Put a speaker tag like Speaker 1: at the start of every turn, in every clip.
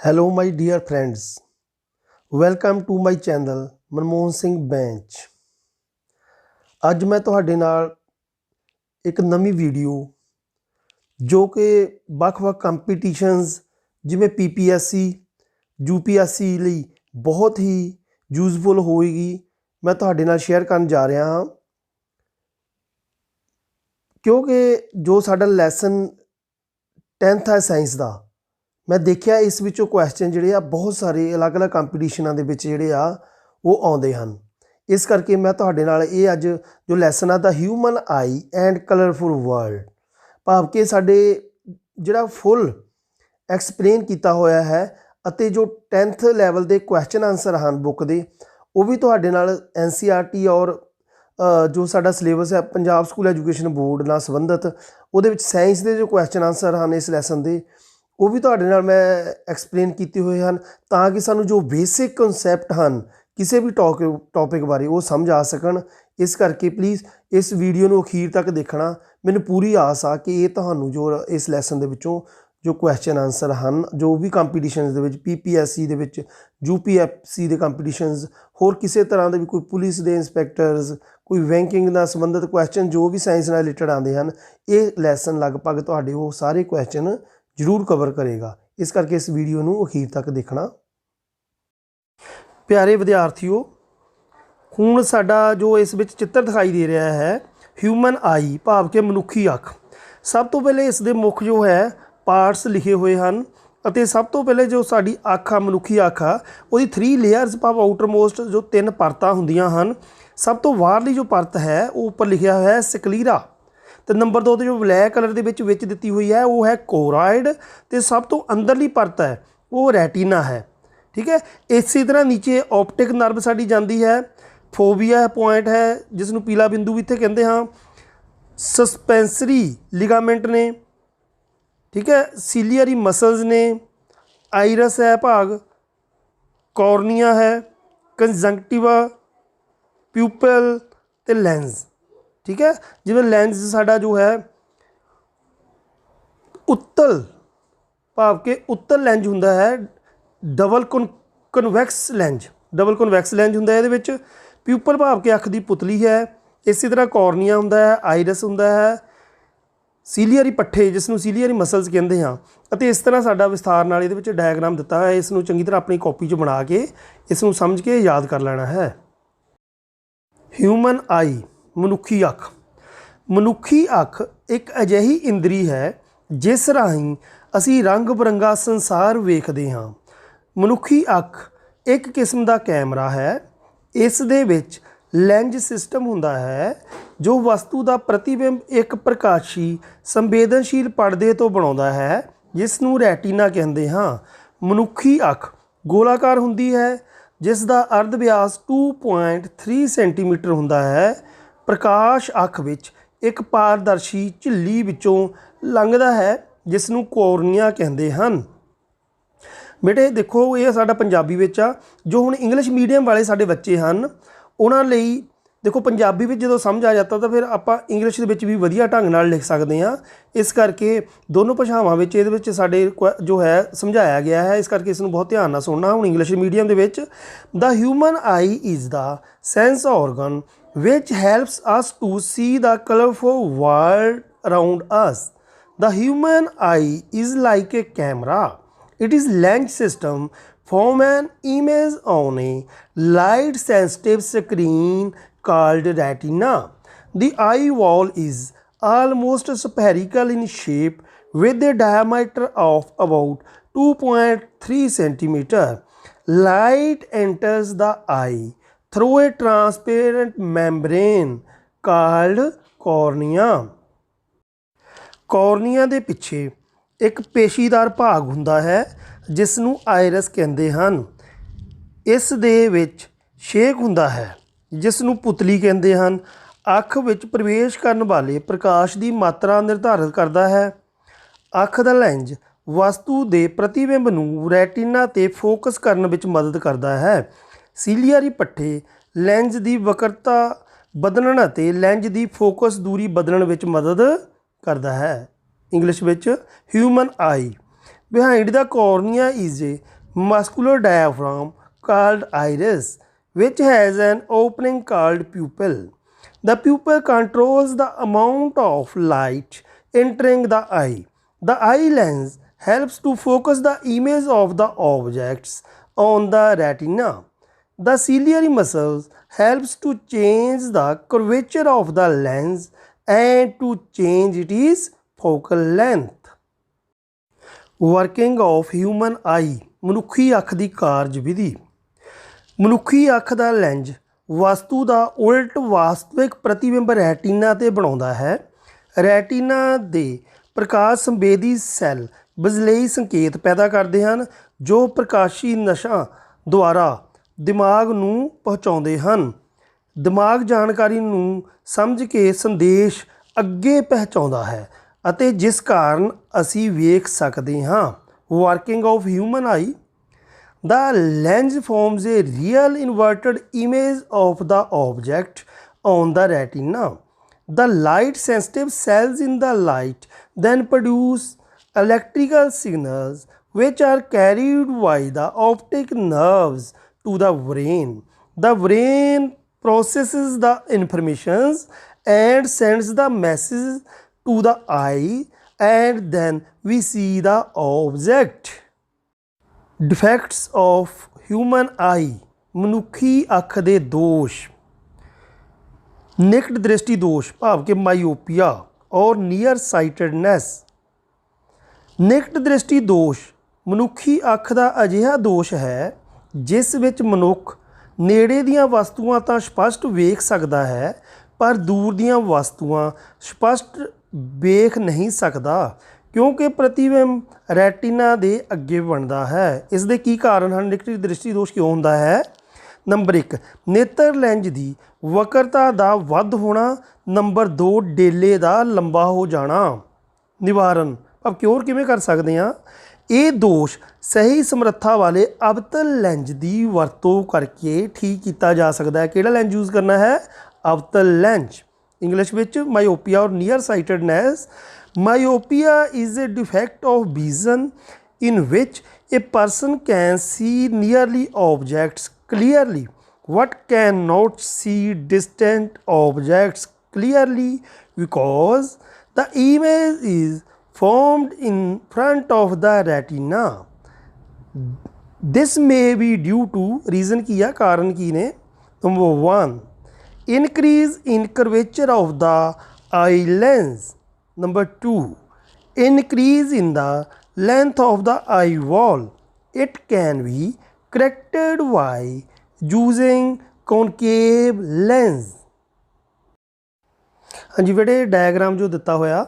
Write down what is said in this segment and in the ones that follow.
Speaker 1: Hello my dear friends, welcome to my channel Manmohan Singh bench. ਅੱਜ मैं ਤੁਹਾਡੇ ਨਾਲ ਇੱਕ ਨਵੀਂ ਵੀਡੀਓ ਜੋ ਕਿ ਵੱਖ-ਵੱਖ ਕੰਪੀਟੀਸ਼ਨਸ ਜਿਵੇਂ ਪੀਪੀਐਸਸੀ ਯੂਪੀਐਸਸੀ ਲਈ ਬਹੁਤ ਹੀ ਯੂਜ਼ਫੁਲ ਹੋਏਗੀ ਮੈਂ ਤੁਹਾਡੇ ਨਾਲ ਸ਼ੇਅਰ ਕਰਨ ਜਾ ਰਿਹਾ ਹਾਂ। ਕਿਉਂਕਿ ਜੋ ਸਾਡਾ ਲੈਸਨ 10th ਹੈ ਸਾਇੰਸ ਦਾ, मैं देखा इस विचों क्वेश्चन जिहड़े आ बहुत सारे अलग अलग कंपीटीशनां दे विच जिहड़े आ वो आउंदे हन। इस करके मैं तुहाडे नाल ये अज जो लैसन आ the human eye and colourful world भाव कि साडे जिहड़ा फुल एक्सप्लेन किया होया है अते जो 10th लैवल के क्वेश्चन आंसर हैं बुक के वो भी तुहाडे नाल NCERT और जो साडा सिलेबस है पंजाब स्कूल एजुकेशन बोर्ड नाल संबंधित उहदे विच साइंस के जो क्वेश्चन आंसर हैं इस लैसन के वो भी तुहाडे नाल मैं एक्सप्लेन किए हुए हैं ताकि सानू जो बेसिक कंसैप्ट हैं किसी भी टॉपिक बारे वो समझ आ सकन। इस करके प्लीज़ इस वीडियो को अखीर तक देखना। मैनू पूरी आस आ कि ये तुहानू जो इस लैसन के विचों जो क्वेश्चन आंसर हैं जो भी कंपीटीशन के PPSC के UPSC के कंपीटीशनस होर किसी तरह के भी कोई पुलिस के इंस्पैक्टर्स कोई बैंकिंग नाल संबंधित क्वेश्चन जो भी साइंस नाल रिलेटेड आते हैं ये लैसन लगभग तुहाडे वो सारे क्वेश्चन जरूर कवर करेगा। इस करके इस वीडियो को अखीर तक देखना। प्यारे विद्यार्थियों, हुण साडा जो इस विच चित्र दिखाई दे रहा है ह्यूमन आई भाव के मनुखी अख। सब तो पहले इस दे मुख जो है पार्ट्स लिखे हुए हैं अते सब तो पहले जो साडी अख आ मनुखी अख आ उहदी 3 लेयर्स भाव आउटरमोस्ट जो 3 परतां हुंदियां हन। सब तो बाहरली जो परत है वो उपर लिखा हुआ है स्क्लीरा तो नंबर 2 जो ब्लैक कलर के विच दिती हुई है वो है कोराइड तो सब तो अंदरली परत है वो रेटिना है। ठीक है, इसी तरह नीचे ऑप्टिक नर्व साड़ी जाती है, फोबिया पॉइंट है जिसनों पीला बिंदु भी इत्थे कहते हाँ, सस्पेंसरी लिगामेंट ने, ठीक है, सीलियरी मसल्स ने, आइरस है भाग, कॉर्निया है, कंजंक्टिवा, प्यूपल ते लेंस। ठीक है, जिवें लेंस साडा जो है उत्तल भाव के उत्तल लेंज हुंदा है, डबल कन्वैक्स लेंज हुंदा है इहदे विच। प्यूपल भाव के अख की पुतली है, इसी तरह कॉर्निया हुंदा है, आइरस हुंदा है, सीलियरी पट्ठे जिसनों सीलियरी मसल्स कहते हैं अते इस तरह साडा विस्तार नाल इहदे विच डायग्राम दिता है। इसनों चंगी तरह अपनी कॉपी 'च बना के इसनों समझ के याद कर लेना है। ह्यूमन आई मनुखी अख एक अजिही इंद्री है जिस राही असी रंग बिरंगा संसार वेखते हाँ। मनुखी अख एक किस्म का कैमरा है, इस दे विच लेंज सिस्टम हुंदा है जो वस्तु का प्रतिबिंब एक प्रकाशी संवेदनशील पर्दे तो बनाउंदा है जिसनूं रेटिना कहते हाँ। मनुखी अख गोलाकार हुंदी है जिसका अर्ध व्यास 2.3 सेंटीमीटर हुंदा है। प्रकाश अख विच एक पारदर्शी झिल्ली विचों लंघदा है जिसनूं कॉर्निया कहते हैं। बेटे देखो ये साडा पंजाबी विच आ, जो हुण इंग्लिश मीडियम वाले साडे बच्चे हैं उन्हां लई देखो पंजाबी में जो समझ आ जाता तो फिर आप इंग्लिश के भी वधिया ढंग नाल लिख सकते हैं। इस करके दोनों भाषावां विच इहदे विच साडे जो है समझाया गया है, इस करके इसनूं बहुत ध्यान नाल सुनना। हुण English medium they which the human I is the sense organ which helps us to see the colorful world around us. The human eye is like a camera. It is lens system from an image on a light sensitive screen called retina. The eye wall is almost spherical in shape with a diameter of about 2.3 centimeter. Light enters the eye through a transparent membrane called cornea. Cornea के पिछे एक पेशीदार भाग हुंदा है जिसनूं iris कहते हैं। इस दे विच छेक हुंदा है जिसनूं पुतली कहते हैं। अख विच प्रवेश करने वाले प्रकाश की मात्रा निर्धारित करता है। अख दा लेंज वस्तु के प्रतिबिंब नूं रेटिना ते फोकस करने विच मदद करता है। सीलियरी पट्ठे लेंज की वक्रता बदलण अते लेंज की फोकस दूरी बदलण विच मदद करता है। English which human I Behind the cornea is a muscular diaphragm called iris, which has an opening called pupil. The pupil controls the amount of light entering the eye. The eye lens helps to focus the image of the objects on the retina. The ciliary muscles helps to change the curvature of the lens and to change its focal length. Working of human eye, ਮਨੁੱਖੀ ਅੱਖ ਦੀ ਕਾਰਜ ਵਿਧੀ। ਮਨੁੱਖੀ ਅੱਖ ਦਾ lens ਵਸਤੂ ਦਾ ਉਲਟ ਵਾਸਤਵਿਕ ਪ੍ਰਤੀਬਿੰਬ ਰੈਟੀਨਾ 'ਤੇ ਬਣਾਉਂਦਾ ਹੈ। ਰੈਟੀਨਾ ਦੇ ਪ੍ਰਕਾਸ਼ ਸੰਵੇਦੀ ਸੈੱਲ ਬਿਜਲਈ ਸੰਕੇਤ ਪੈਦਾ ਕਰਦੇ ਹਨ ਜੋ ਪ੍ਰਕਾਸ਼ੀ ਨਸ਼ਾਂ ਦੁਆਰਾ ਦਿਮਾਗ ਨੂੰ ਪਹੁੰਚਾਉਂਦੇ ਹਨ। ਦਿਮਾਗ ਜਾਣਕਾਰੀ ਨੂੰ ਸਮਝ ਕੇ ਸੰਦੇਸ਼ ਅੱਗੇ ਪਹੁੰਚਾਉਂਦਾ ਹੈ ਅਤੇ ਜਿਸ ਕਾਰਨ ਅਸੀਂ ਵੇਖ ਸਕਦੇ ਹਾਂ। Working of human I, the lens forms a real inverted image of the object on the retina. The light sensitive cells in the light then produce electrical signals which are carried by the optic nerves to the brain. The brain processes the informations and sends the messages to the eye and then we see the object. Defects of human eye, ਮਨੁੱਖੀ ਅੱਖ ਦੇ ਦੋਸ਼। ਨਿਕਟ ਦ੍ਰਿਸ਼ਟੀ ਦੋਸ਼ ਭਾਵ ਕਿ ਮਾਈਓਪੀਆ ਔਰ ਨੀਅਰ ਸਾਈਟਡਨੈਸ। ਨਿਕਟ ਦ੍ਰਿਸ਼ਟੀ ਦੋਸ਼ ਮਨੁੱਖੀ ਅੱਖ ਦਾ ਅਜਿਹਾ ਦੋਸ਼ ਹੈ ਜਿਸ ਵਿੱਚ ਮਨੁੱਖ ਨੇੜੇ ਦੀਆਂ ਵਸਤੂਆਂ ਤਾਂ ਸਪਸ਼ਟ ਵੇਖ ਸਕਦਾ ਹੈ ਪਰ ਦੂਰ ਦੀਆਂ ਵਸਤੂਆਂ ਸਪਸ਼ਟ ਵੇਖ ਨਹੀਂ ਸਕਦਾ ਕਿਉਂਕਿ ਪ੍ਰਤੀਬਿੰਬ ਰੈਟੀਨਾ ਦੇ ਅੱਗੇ ਬਣਦਾ ਹੈ। ਇਸ ਦੇ ਕੀ ਕਾਰਨ ਹਨ? ਨਿਕਟ ਦ੍ਰਿਸ਼ਟੀ ਦੋਸ਼ ਕਿਉਂ ਹੁੰਦਾ ਹੈ? ਨੰਬਰ 1, ਨੇਤਰ ਲੈਂਜ ਦੀ ਵਕਰਤਾ ਦਾ ਵੱਧ ਹੋਣਾ। ਨੰਬਰ 2, ਡੇਲੇ ਦਾ ਲੰਬਾ ਹੋ ਜਾਣਾ। ਨਿਵਾਰਨ ਭਾਵ ਕਿਉਰ ਕਿਵੇਂ ਕਰ ਸਕਦੇ ਹਾਂ? ਇਹ ਦੋਸ਼ ਸਹੀ ਸਮਰੱਥਾ ਵਾਲੇ ਅਵਤਲ ਲੈਂਜ ਦੀ ਵਰਤੋਂ ਕਰਕੇ ਠੀਕ ਕੀਤਾ ਜਾ ਸਕਦਾ ਹੈ। ਕਿਹੜਾ ਲੈਂਜ ਯੂਜ਼ ਕਰਨਾ ਹੈ? ਅਵਤਲ ਲੈਂਜ। ਇੰਗਲਿਸ਼ ਵਿੱਚ ਮਾਈਓਪੀਆ ਔਰ near ਸਾਈਟਡਨੈਸ। Myopia is a defect of vision in which a person can see nearly objects clearly but cannot see distant objects clearly because the image is formed in front of the retina. This may be due to reason ਕੀ ਆ, ਕਾਰਨ ਕੀ ਨੇ? Number 1, increase in curvature of the eye lens. Number 2, increase in the length of the eye wall. It can be corrected by using concave lens. ਹਾਂਜੀ ਬੇਟੇ, diagram ਜੋ ਦਿੱਤਾ ਹੋਇਆ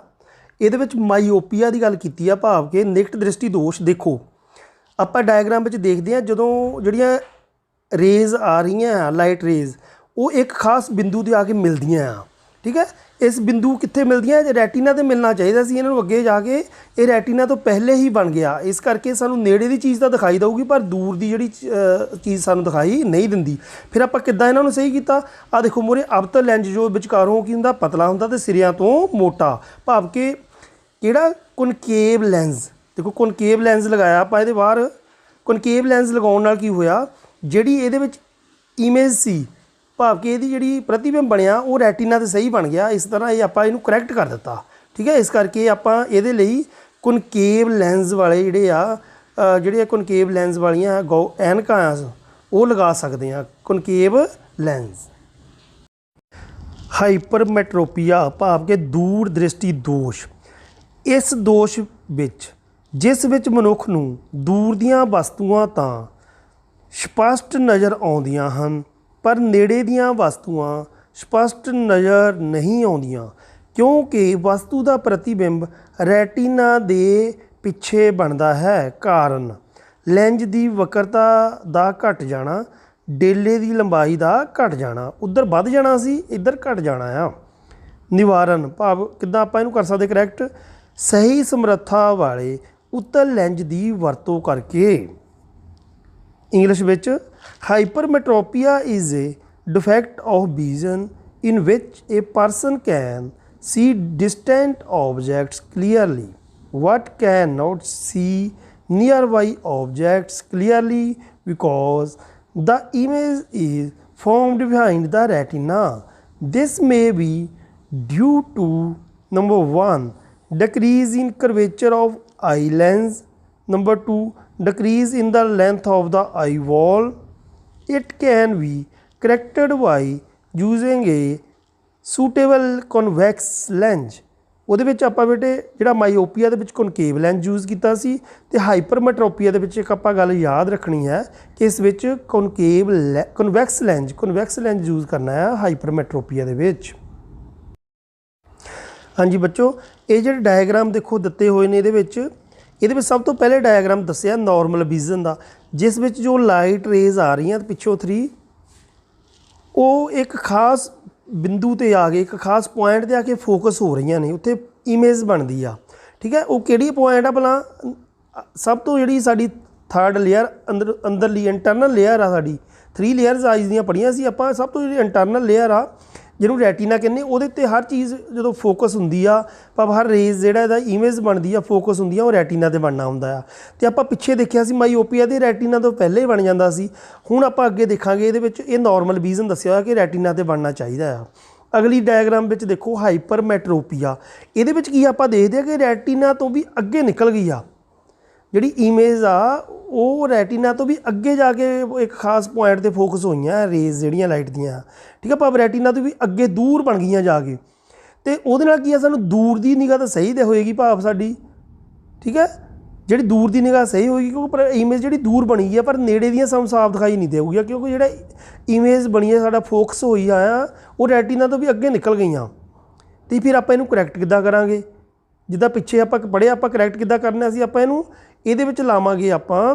Speaker 1: ਇਹਦੇ ਵਿੱਚ ਮਾਈਓਪੀਆ ਦੀ ਗੱਲ ਕੀਤੀ ਆ ਭਾਵ ਕਿ ਨਿਕਟ ਦ੍ਰਿਸ਼ਟੀ ਦੋਸ਼। ਦੇਖੋ ਆਪਾਂ ਡਾਇਗਰਾਮ ਵਿੱਚ ਦੇਖਦੇ ਹਾਂ ਜਦੋਂ ਜਿਹੜੀਆਂ ਰੇਜ਼ ਆ ਰਹੀਆਂ ਆ ਲਾਈਟ ਰੇਜ਼ ਉਹ ਇੱਕ ਖਾਸ ਬਿੰਦੂ 'ਤੇ ਆ ਕੇ ਮਿਲਦੀਆਂ ਆ। ਠੀਕ ਹੈ, ਇਸ ਬਿੰਦੂ ਕਿੱਥੇ ਮਿਲਦੀਆਂ? ਰੈਟੀਨਾ 'ਤੇ ਮਿਲਣਾ ਚਾਹੀਦਾ ਸੀ, ਇਹਨਾਂ ਨੂੰ ਅੱਗੇ ਜਾ ਕੇ ਇਹ ਰੈਟੀਨਾ ਤੋਂ ਪਹਿਲੇ ਹੀ ਬਣ ਗਿਆ। ਇਸ ਕਰਕੇ ਸਾਨੂੰ ਨੇੜੇ ਦੀ ਚੀਜ਼ ਤਾਂ ਦਿਖਾਈ ਦੇਊਗੀ ਪਰ ਦੂਰ ਦੀ ਜਿਹੜੀ ਚੀਜ਼ ਸਾਨੂੰ ਦਿਖਾਈ ਨਹੀਂ ਦਿੰਦੀ। ਫਿਰ ਆਪਾਂ ਕਿੱਦਾਂ ਇਹਨਾਂ ਨੂੰ ਸਹੀ ਕੀਤਾ? ਆਹ ਦੇਖੋ ਮੂਹਰੇ ਅਵਤਲ ਲੈਂਜ ਜੋ ਵਿਚਕਾਰੋਂ ਕੀ ਹੁੰਦਾ? ਪਤਲਾ ਹੁੰਦਾ ਅਤੇ ਸਿਰਿਆਂ ਤੋਂ ਮੋਟਾ ਭਾਵ ਕਿ ਕਿਹੜਾ? ਕਨਕੇਵ ਲੈਂਸ। ਦੇਖੋ ਕਨਕੇਵ ਲੈਂਸ ਲਗਾਇਆ ਆਪਾਂ ਇਹਦੇ ਬਾਹਰ। ਕਨਕੇਵ ਲੈਂਸ ਲਗਾਉਣ ਨਾਲ ਕੀ ਹੋਇਆ? ਜਿਹੜੀ ਇਹਦੇ ਵਿੱਚ ਇਮੇਜ ਸੀ ਭਾਵ ਕਿ ਇਹਦੀ ਜਿਹੜੀ ਪ੍ਰਤੀਬਿੰਬ ਬਣਿਆ ਉਹ ਰੈਟੀਨਾ 'ਤੇ ਸਹੀ ਬਣ ਗਿਆ। ਇਸ ਤਰ੍ਹਾਂ ਇਹ ਆਪਾਂ ਇਹਨੂੰ ਕਰੈਕਟ ਕਰ ਦਿੱਤਾ। ਠੀਕ ਹੈ, ਇਸ ਕਰਕੇ ਆਪਾਂ ਇਹਦੇ ਲਈ ਕਨਕੇਵ ਲੈਂਸ ਵਾਲੇ ਜਿਹੜੇ ਆ ਜਿਹੜੇ ਕਨਕੇਵ ਲੈਂਸ ਵਾਲੀਆਂ ਐਨਕਾਂ ਆ ਉਹ ਲਗਾ ਸਕਦੇ ਹਾਂ। ਕਨਕੇਵ ਲੈਂਸ। ਹਾਈਪਰਮੈਟਰੋਪੀਆ ਭਾਵ ਕਿ ਦੂਰ ਦ੍ਰਿਸ਼ਟੀ ਦੋਸ਼। ਇਸ ਦੋਸ਼ ਵਿੱਚ ਜਿਸ ਵਿੱਚ ਮਨੁੱਖ ਨੂੰ ਦੂਰ ਦੀਆਂ ਵਸਤੂਆਂ ਤਾਂ ਸਪਸ਼ਟ ਨਜ਼ਰ ਆਉਂਦੀਆਂ ਹਨ ਪਰ ਨੇੜੇ ਦੀਆਂ ਵਸਤੂਆਂ ਸਪਸ਼ਟ ਨਜ਼ਰ ਨਹੀਂ ਆਉਂਦੀਆਂ ਕਿਉਂਕਿ ਵਸਤੂ ਦਾ ਪ੍ਰਤੀਬਿੰਬ ਰੈਟੀਨਾ ਦੇ ਪਿੱਛੇ ਬਣਦਾ ਹੈ। ਕਾਰਨ ਲੈਂਜ ਦੀ ਵਕਰਤਾ ਦਾ ਘਟ ਜਾਣਾ, ਡੇਲੇ ਦੀ ਲੰਬਾਈ ਦਾ ਘਟ ਜਾਣਾ। ਉੱਧਰ ਵੱਧ ਜਾਣਾ ਸੀ, ਇੱਧਰ ਘਟ ਜਾਣਾ ਆ। ਨਿਵਾਰਨ ਭਾਵ ਕਿੱਦਾਂ ਆਪਾਂ ਇਹਨੂੰ ਕਰ ਸਕਦੇ ਕਰੈਕਟ? ਸਹੀ ਸਮਰੱਥਾ ਵਾਲੇ ਉੱਤਲ ਲੈਂਜ ਦੀ ਵਰਤੋਂ ਕਰਕੇ। ਇੰਗਲਿਸ਼ ਵਿੱਚ hypermetropia is a defect of vision in which a person can see distant objects clearly but cannot see nearby objects clearly because the image is formed behind the retina. This may be due to number 1 decrease in curvature of eye lens, number 2 decrease in the length of the eyeball. It can be corrected by using a suitable convex lens. ਉਹਦੇ ਵਿੱਚ ਆਪਾਂ ਬੇਟੇ ਜਿਹੜਾ ਮਾਈਓਪੀਆ ਦੇ ਵਿੱਚ ਕਨਕੇਵ lens use ਕੀਤਾ ਸੀ ਤੇ ਹਾਈਪਰਮੈਟਰੋਪੀਆ ਦੇ ਵਿੱਚ ਇੱਕ ਆਪਾਂ ਗੱਲ ਯਾਦ ਰੱਖਣੀ ਹੈ ਕਿ ਇਸ ਵਿੱਚ ਕਨਵੈਕਸ ਲੈਂਸ ਯੂਜ਼ ਕਰਨਾ ਹੈ ਹਾਈਪਰਮੈਟਰੋਪੀਆ ਦੇ ਵਿੱਚ। ਹਾਂਜੀ ਬੱਚੋ, ਇਹ ਜਿਹੜੇ ਡਾਇਗਰਾਮ ਦੇਖੋ ਦਿੱਤੇ ਹੋਏ ਨੇ ਇਹਦੇ ਵਿੱਚ ਸਭ ਤੋਂ ਪਹਿਲੇ ਡਾਇਗਰਾਮ ਦੱਸਿਆ ਨਾਰਮਲ ਵਿਜ਼ਨ ਦਾ, ਜਿਸ ਵਿੱਚ ਜੋ ਲਾਈਟ ਰੇਜ਼ ਆ ਰਹੀਆਂ ਪਿੱਛੋਂ 3 ਉਹ ਇੱਕ ਖਾਸ ਬਿੰਦੂ ਤੇ ਆ ਗਏ, ਇੱਕ ਖਾਸ ਪੁਆਇੰਟ ਤੇ ਆ ਕੇ ਫੋਕਸ ਹੋ ਰਹੀਆਂ ਨੇ, ਉੱਥੇ ਇਮੇਜ ਬਣਦੀ ਆ। ਠੀਕ ਹੈ, ਉਹ ਕਿਹੜੀ ਪੁਆਇੰਟ ਆ ਭਲਾ? ਸਭ ਤੋਂ ਜਿਹੜੀ ਸਾਡੀ ਥਰਡ ਲੇਅਰ ਅੰਦਰਲੀ ਇੰਟਰਨਲ ਲੇਅਰ ਆ, ਸਾਡੀ 3 ਲੇਅਰਸ ਆਈਜ਼ ਦੀਆਂ ਪੜ੍ਹੀਆਂ ਸੀ ਆਪਾਂ। ਸਭ ਤੋਂ ਜਿਹੜੀ ਇੰਟਰਨਲ ਲੇਅਰ ਆ ਜਿਹਨੂੰ ਰੈਟੀਨਾ ਕਹਿੰਦੇ, ਉਹਦੇ 'ਤੇ ਹਰ ਚੀਜ਼ ਜਦੋਂ ਫੋਕਸ ਹੁੰਦੀ ਆ, ਭਾਵ ਹਰ ਰੇਜ਼ ਜਿਹੜਾ ਇਹਦਾ ਇਮੇਜ ਬਣਦੀ ਆ, ਫੋਕਸ ਹੁੰਦੀ ਆ, ਉਹ ਰੈਟੀਨਾ 'ਤੇ ਬਣਨਾ ਹੁੰਦਾ ਆ। ਅਤੇ ਆਪਾਂ ਪਿੱਛੇ ਦੇਖਿਆ ਸੀ ਮਾਈਓਪੀਆ ਦੇ ਰੈਟੀਨਾ ਤੋਂ ਪਹਿਲੇ ਹੀ ਬਣ ਜਾਂਦਾ ਸੀ। ਹੁਣ ਆਪਾਂ ਅੱਗੇ ਦੇਖਾਂਗੇ ਇਹਦੇ ਵਿੱਚ ਇਹ ਨਾਰਮਲ ਵਿਜ਼ਨ ਦੱਸਿਆ ਹੋਇਆ ਕਿ ਰੈਟੀਨਾ 'ਤੇ ਬਣਨਾ ਚਾਹੀਦਾ ਆ। ਅਗਲੀ ਡਾਇਗਰਾਮ ਵਿੱਚ ਦੇਖੋ ਹਾਈਪਰਮੈਟਰੋਪੀਆ, ਇਹਦੇ ਵਿੱਚ ਕੀ ਆਪਾਂ ਦੇਖਦੇ ਹਾਂ ਕਿ ਰੈਟੀਨਾ ਤੋਂ ਵੀ ਅੱਗੇ ਨਿਕਲ ਗਈ ਆ ਜਿਹੜੀ ਇਮੇਜ ਆ, ਉਹ ਰੈਟੀਨਾ ਤੋਂ ਵੀ ਅੱਗੇ ਜਾ ਕੇ ਇੱਕ ਖਾਸ ਪੁਆਇੰਟ 'ਤੇ ਫੋਕਸ ਹੋਈਆਂ ਰੇਜ਼ ਜਿਹੜੀਆਂ ਲਾਈਟ ਦੀਆਂ। ਠੀਕ ਆ, ਭਾਵ ਰੈਟੀਨਾ ਤੋਂ ਵੀ ਅੱਗੇ ਦੂਰ ਬਣ ਗਈਆਂ ਜਾ ਕੇ, ਅਤੇ ਉਹਦੇ ਨਾਲ ਕੀ ਆ ਸਾਨੂੰ ਦੂਰ ਦੀ ਨਿਗਾਹ ਤਾਂ ਸਹੀ ਤੇ ਹੋਏਗੀ ਭਾਵ ਸਾਡੀ। ਠੀਕ ਹੈ, ਜਿਹੜੀ ਦੂਰ ਦੀ ਨਿਗਾਹ ਸਹੀ ਹੋਏਗੀ ਕਿਉਂਕਿ ਪਰ ਇਮੇਜ ਜਿਹੜੀ ਦੂਰ ਬਣੀ ਹੈ ਪਰ ਨੇੜੇ ਦੀਆਂ ਸਾਨੂੰ ਸਾਫ਼ ਦਿਖਾਈ ਨਹੀਂ ਦੇਊਗੀ, ਕਿਉਂਕਿ ਜਿਹੜਾ ਇਮੇਜ ਬਣੀ ਹੈ ਸਾਡਾ ਫੋਕਸ ਹੋਈ ਆ ਉਹ ਰੈਟੀਨਾ ਤੋਂ ਵੀ ਅੱਗੇ ਨਿਕਲ ਗਈਆਂ। ਅਤੇ ਫਿਰ ਆਪਾਂ ਇਹਨੂੰ ਕਰੈਕਟ ਕਿੱਦਾਂ ਕਰਾਂਗੇ? ਜਿੱਦਾਂ ਪਿੱਛੇ ਆਪਾਂ ਪੜ੍ਹਿਆ, ਆਪਾਂ ਕਰੈਕਟ ਕਿੱਦਾਂ ਕਰਨਾ ਸੀ? ਆਪਾਂ ਇਹਨੂੰ ਇਹਦੇ ਵਿੱਚ ਲਾਵਾਂਗੇ ਆਪਾਂ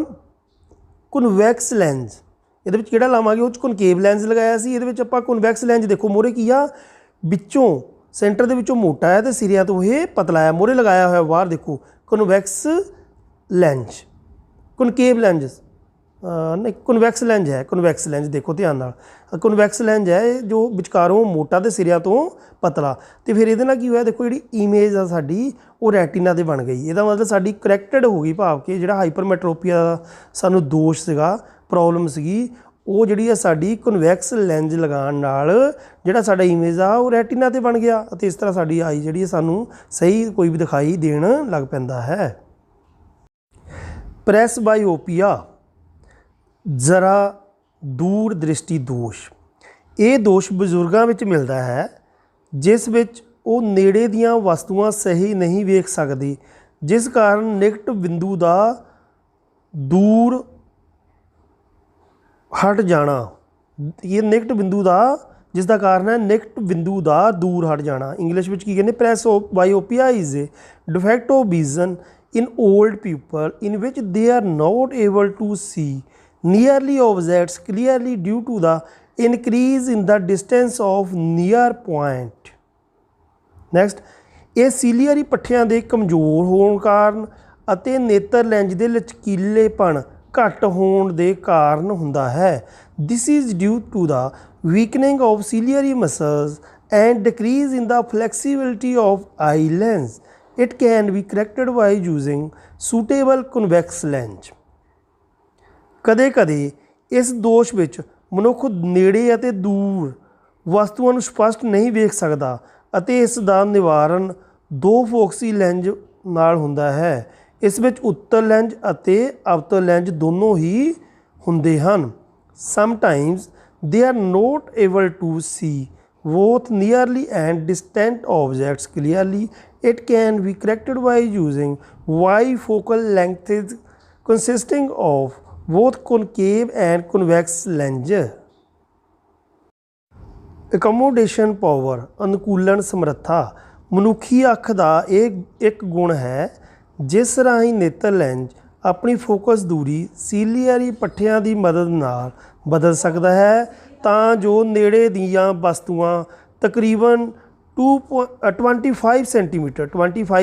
Speaker 1: ਕਨਵੈਕਸ ਲੈਂਸ। ਇਹਦੇ ਵਿੱਚ ਕਿਹੜਾ ਲਾਵਾਂਗੇ? ਉਹ 'ਚ ਕਨਕੇਵ ਲੈਂਸ ਲਗਾਇਆ ਸੀ, ਇਹਦੇ ਵਿੱਚ ਆਪਾਂ ਕਨਵੈਕਸ ਲੈਂਸ। ਦੇਖੋ ਮੋਹਰੇ ਕੀ ਆ, ਵਿੱਚੋਂ ਸੈਂਟਰ ਦੇ ਵਿੱਚੋਂ ਮੋਟਾ ਹੈ ਅਤੇ ਸਿਰਿਆਂ ਤੋਂ ਇਹ ਪਤਲਾ ਹੈ। ਮੋਹਰੇ ਲਗਾਇਆ ਹੋਇਆ ਬਾਹਰ ਦੇਖੋ ਕਨਵੈਕਸ ਲੈਂਸ, ਕਨਕੇਵ ਲੈਂਸ ਨਹੀਂ ਕਨਵੈਕਸ ਲੈਂਸ ਹੈ। ਕਨਵੈਕਸ ਲੈਂਸ ਦੇਖੋ ਧਿਆਨ ਨਾਲ, ਕਨਵੈਕਸ ਲੈਂਸ ਹੈ ਇਹ ਜੋ ਵਿਚਕਾਰੋਂ ਮੋਟਾ ਅਤੇ ਸਿਰਿਆਂ ਤੋਂ ਪਤਲਾ। ਅਤੇ ਫਿਰ ਇਹਦੇ ਨਾਲ ਕੀ ਹੋਇਆ? ਦੇਖੋ ਜਿਹੜੀ ਇਮੇਜ ਆ ਸਾਡੀ ਉਹ ਰੈਟੀਨਾ 'ਤੇ ਬਣ ਗਈ। ਇਹਦਾ ਮਤਲਬ ਸਾਡੀ ਕਰੈਕਟਡ ਹੋ ਗਈ, ਭਾਵ ਕਿ ਜਿਹੜਾ ਹਾਈਪਰਮੈਟਰੋਪੀਆ ਦਾ ਸਾਨੂੰ ਦੋਸ਼ ਸੀਗਾ, ਪ੍ਰੋਬਲਮ ਸੀਗੀ, ਉਹ ਜਿਹੜੀ ਆ ਸਾਡੀ ਕਨਵੈਕਸ ਲੈਂਸ ਲਗਾਉਣ ਨਾਲ ਜਿਹੜਾ ਸਾਡਾ ਇਮੇਜ ਆ ਉਹ ਰੈਟੀਨਾ 'ਤੇ ਬਣ ਗਿਆ, ਅਤੇ ਇਸ ਤਰ੍ਹਾਂ ਸਾਡੀ ਆਈ ਜਿਹੜੀ ਸਾਨੂੰ ਸਹੀ ਕੋਈ ਵੀ ਦਿਖਾਈ ਦੇਣ ਲੱਗ ਪੈਂਦਾ ਹੈ। ਪ੍ਰੈਸਬਾਈਓਪੀਆ, ਜ਼ਰਾ ਦੂਰ ਦ੍ਰਿਸ਼ਟੀ ਦੋਸ਼। ਇਹ ਦੋਸ਼ ਬਜ਼ੁਰਗਾਂ ਵਿੱਚ ਮਿਲਦਾ ਹੈ ਜਿਸ ਵਿੱਚ ਉਹ ਨੇੜੇ ਦੀਆਂ ਵਸਤੂਆਂ ਸਹੀ ਨਹੀਂ ਵੇਖ ਸਕਦੇ, ਜਿਸ ਕਾਰਨ ਨਿਕਟ ਬਿੰਦੂ ਦਾ ਦੂਰ ਹਟ ਜਾਣਾ। ਇਹ ਨਿਕਟ ਬਿੰਦੂ ਦਾ ਜਿਸ ਦਾ ਕਾਰਨ ਹੈ ਨਿਕਟ ਬਿੰਦੂ ਦਾ ਦੂਰ ਹਟ ਜਾਣਾ। ਇੰਗਲਿਸ਼ ਵਿੱਚ ਕੀ ਕਹਿੰਦੇ? Presbyopia is a defect of vision in old people in which they are not able to see nearly objects clearly due to the increase in the distance of near point. Next, ਇਹ ਸੀਲੀਅਰੀ ਪੱਠਿਆਂ ਦੇ ਕਮਜ਼ੋਰ ਹੋਣ ਕਾਰਨ ਅਤੇ ਨੇਤਰ lens ਦੇ ਲਚਕੀਲੇਪਣ ਘੱਟ ਹੋਣ ਦੇ ਕਾਰਨ ਹੁੰਦਾ ਹੈ। This is due to the weakening of ciliary muscles and decrease in the flexibility of eye lens. It can be corrected by using suitable convex lens. ਕਦੇ ਕਦੇ ਇਸ ਦੋਸ਼ ਵਿੱਚ ਮਨੁੱਖ ਨੇੜੇ ਅਤੇ ਦੂਰ ਵਸਤੂਆਂ ਨੂੰ ਸਪਸ਼ਟ ਨਹੀਂ ਵੇਖ ਸਕਦਾ ਅਤੇ ਇਸ ਦਾ ਨਿਵਾਰਨ 2 ਫੋਕਸੀ ਲੈਂਜ ਨਾਲ ਹੁੰਦਾ ਹੈ। ਇਸ ਵਿੱਚ ਉੱਤਲ ਲੈਂਜ ਅਤੇ ਅਵਤਲ ਲੈਂਜ ਦੋਨੋਂ ਹੀ ਹੁੰਦੇ ਹਨ। Sometimes they are not able to see both nearly and distant objects clearly. It can be corrected by using bifocal lenses consisting of both concave and convex lenses. Accommodation power, ਅਨੁਕੂਲਨ ਸਮਰੱਥਾ, ਮਨੁੱਖੀ ਅੱਖ ਦਾ ਇਹ ਇੱਕ ਗੁਣ ਹੈ ਜਿਸ ਰਾਹੀਂ ਨੇਤਰ ਲੈਂਜ ਆਪਣੀ ਫੋਕਸ ਦੂਰੀ ਸੀਲੀਅਰੀ ਪੱਠਿਆਂ ਦੀ ਮਦਦ ਨਾਲ ਬਦਲ ਸਕਦਾ ਹੈ ਤਾਂ ਜੋ ਨੇੜੇ ਦੀਆਂ ਵਸਤੂਆਂ ਤਕਰੀਬਨ 25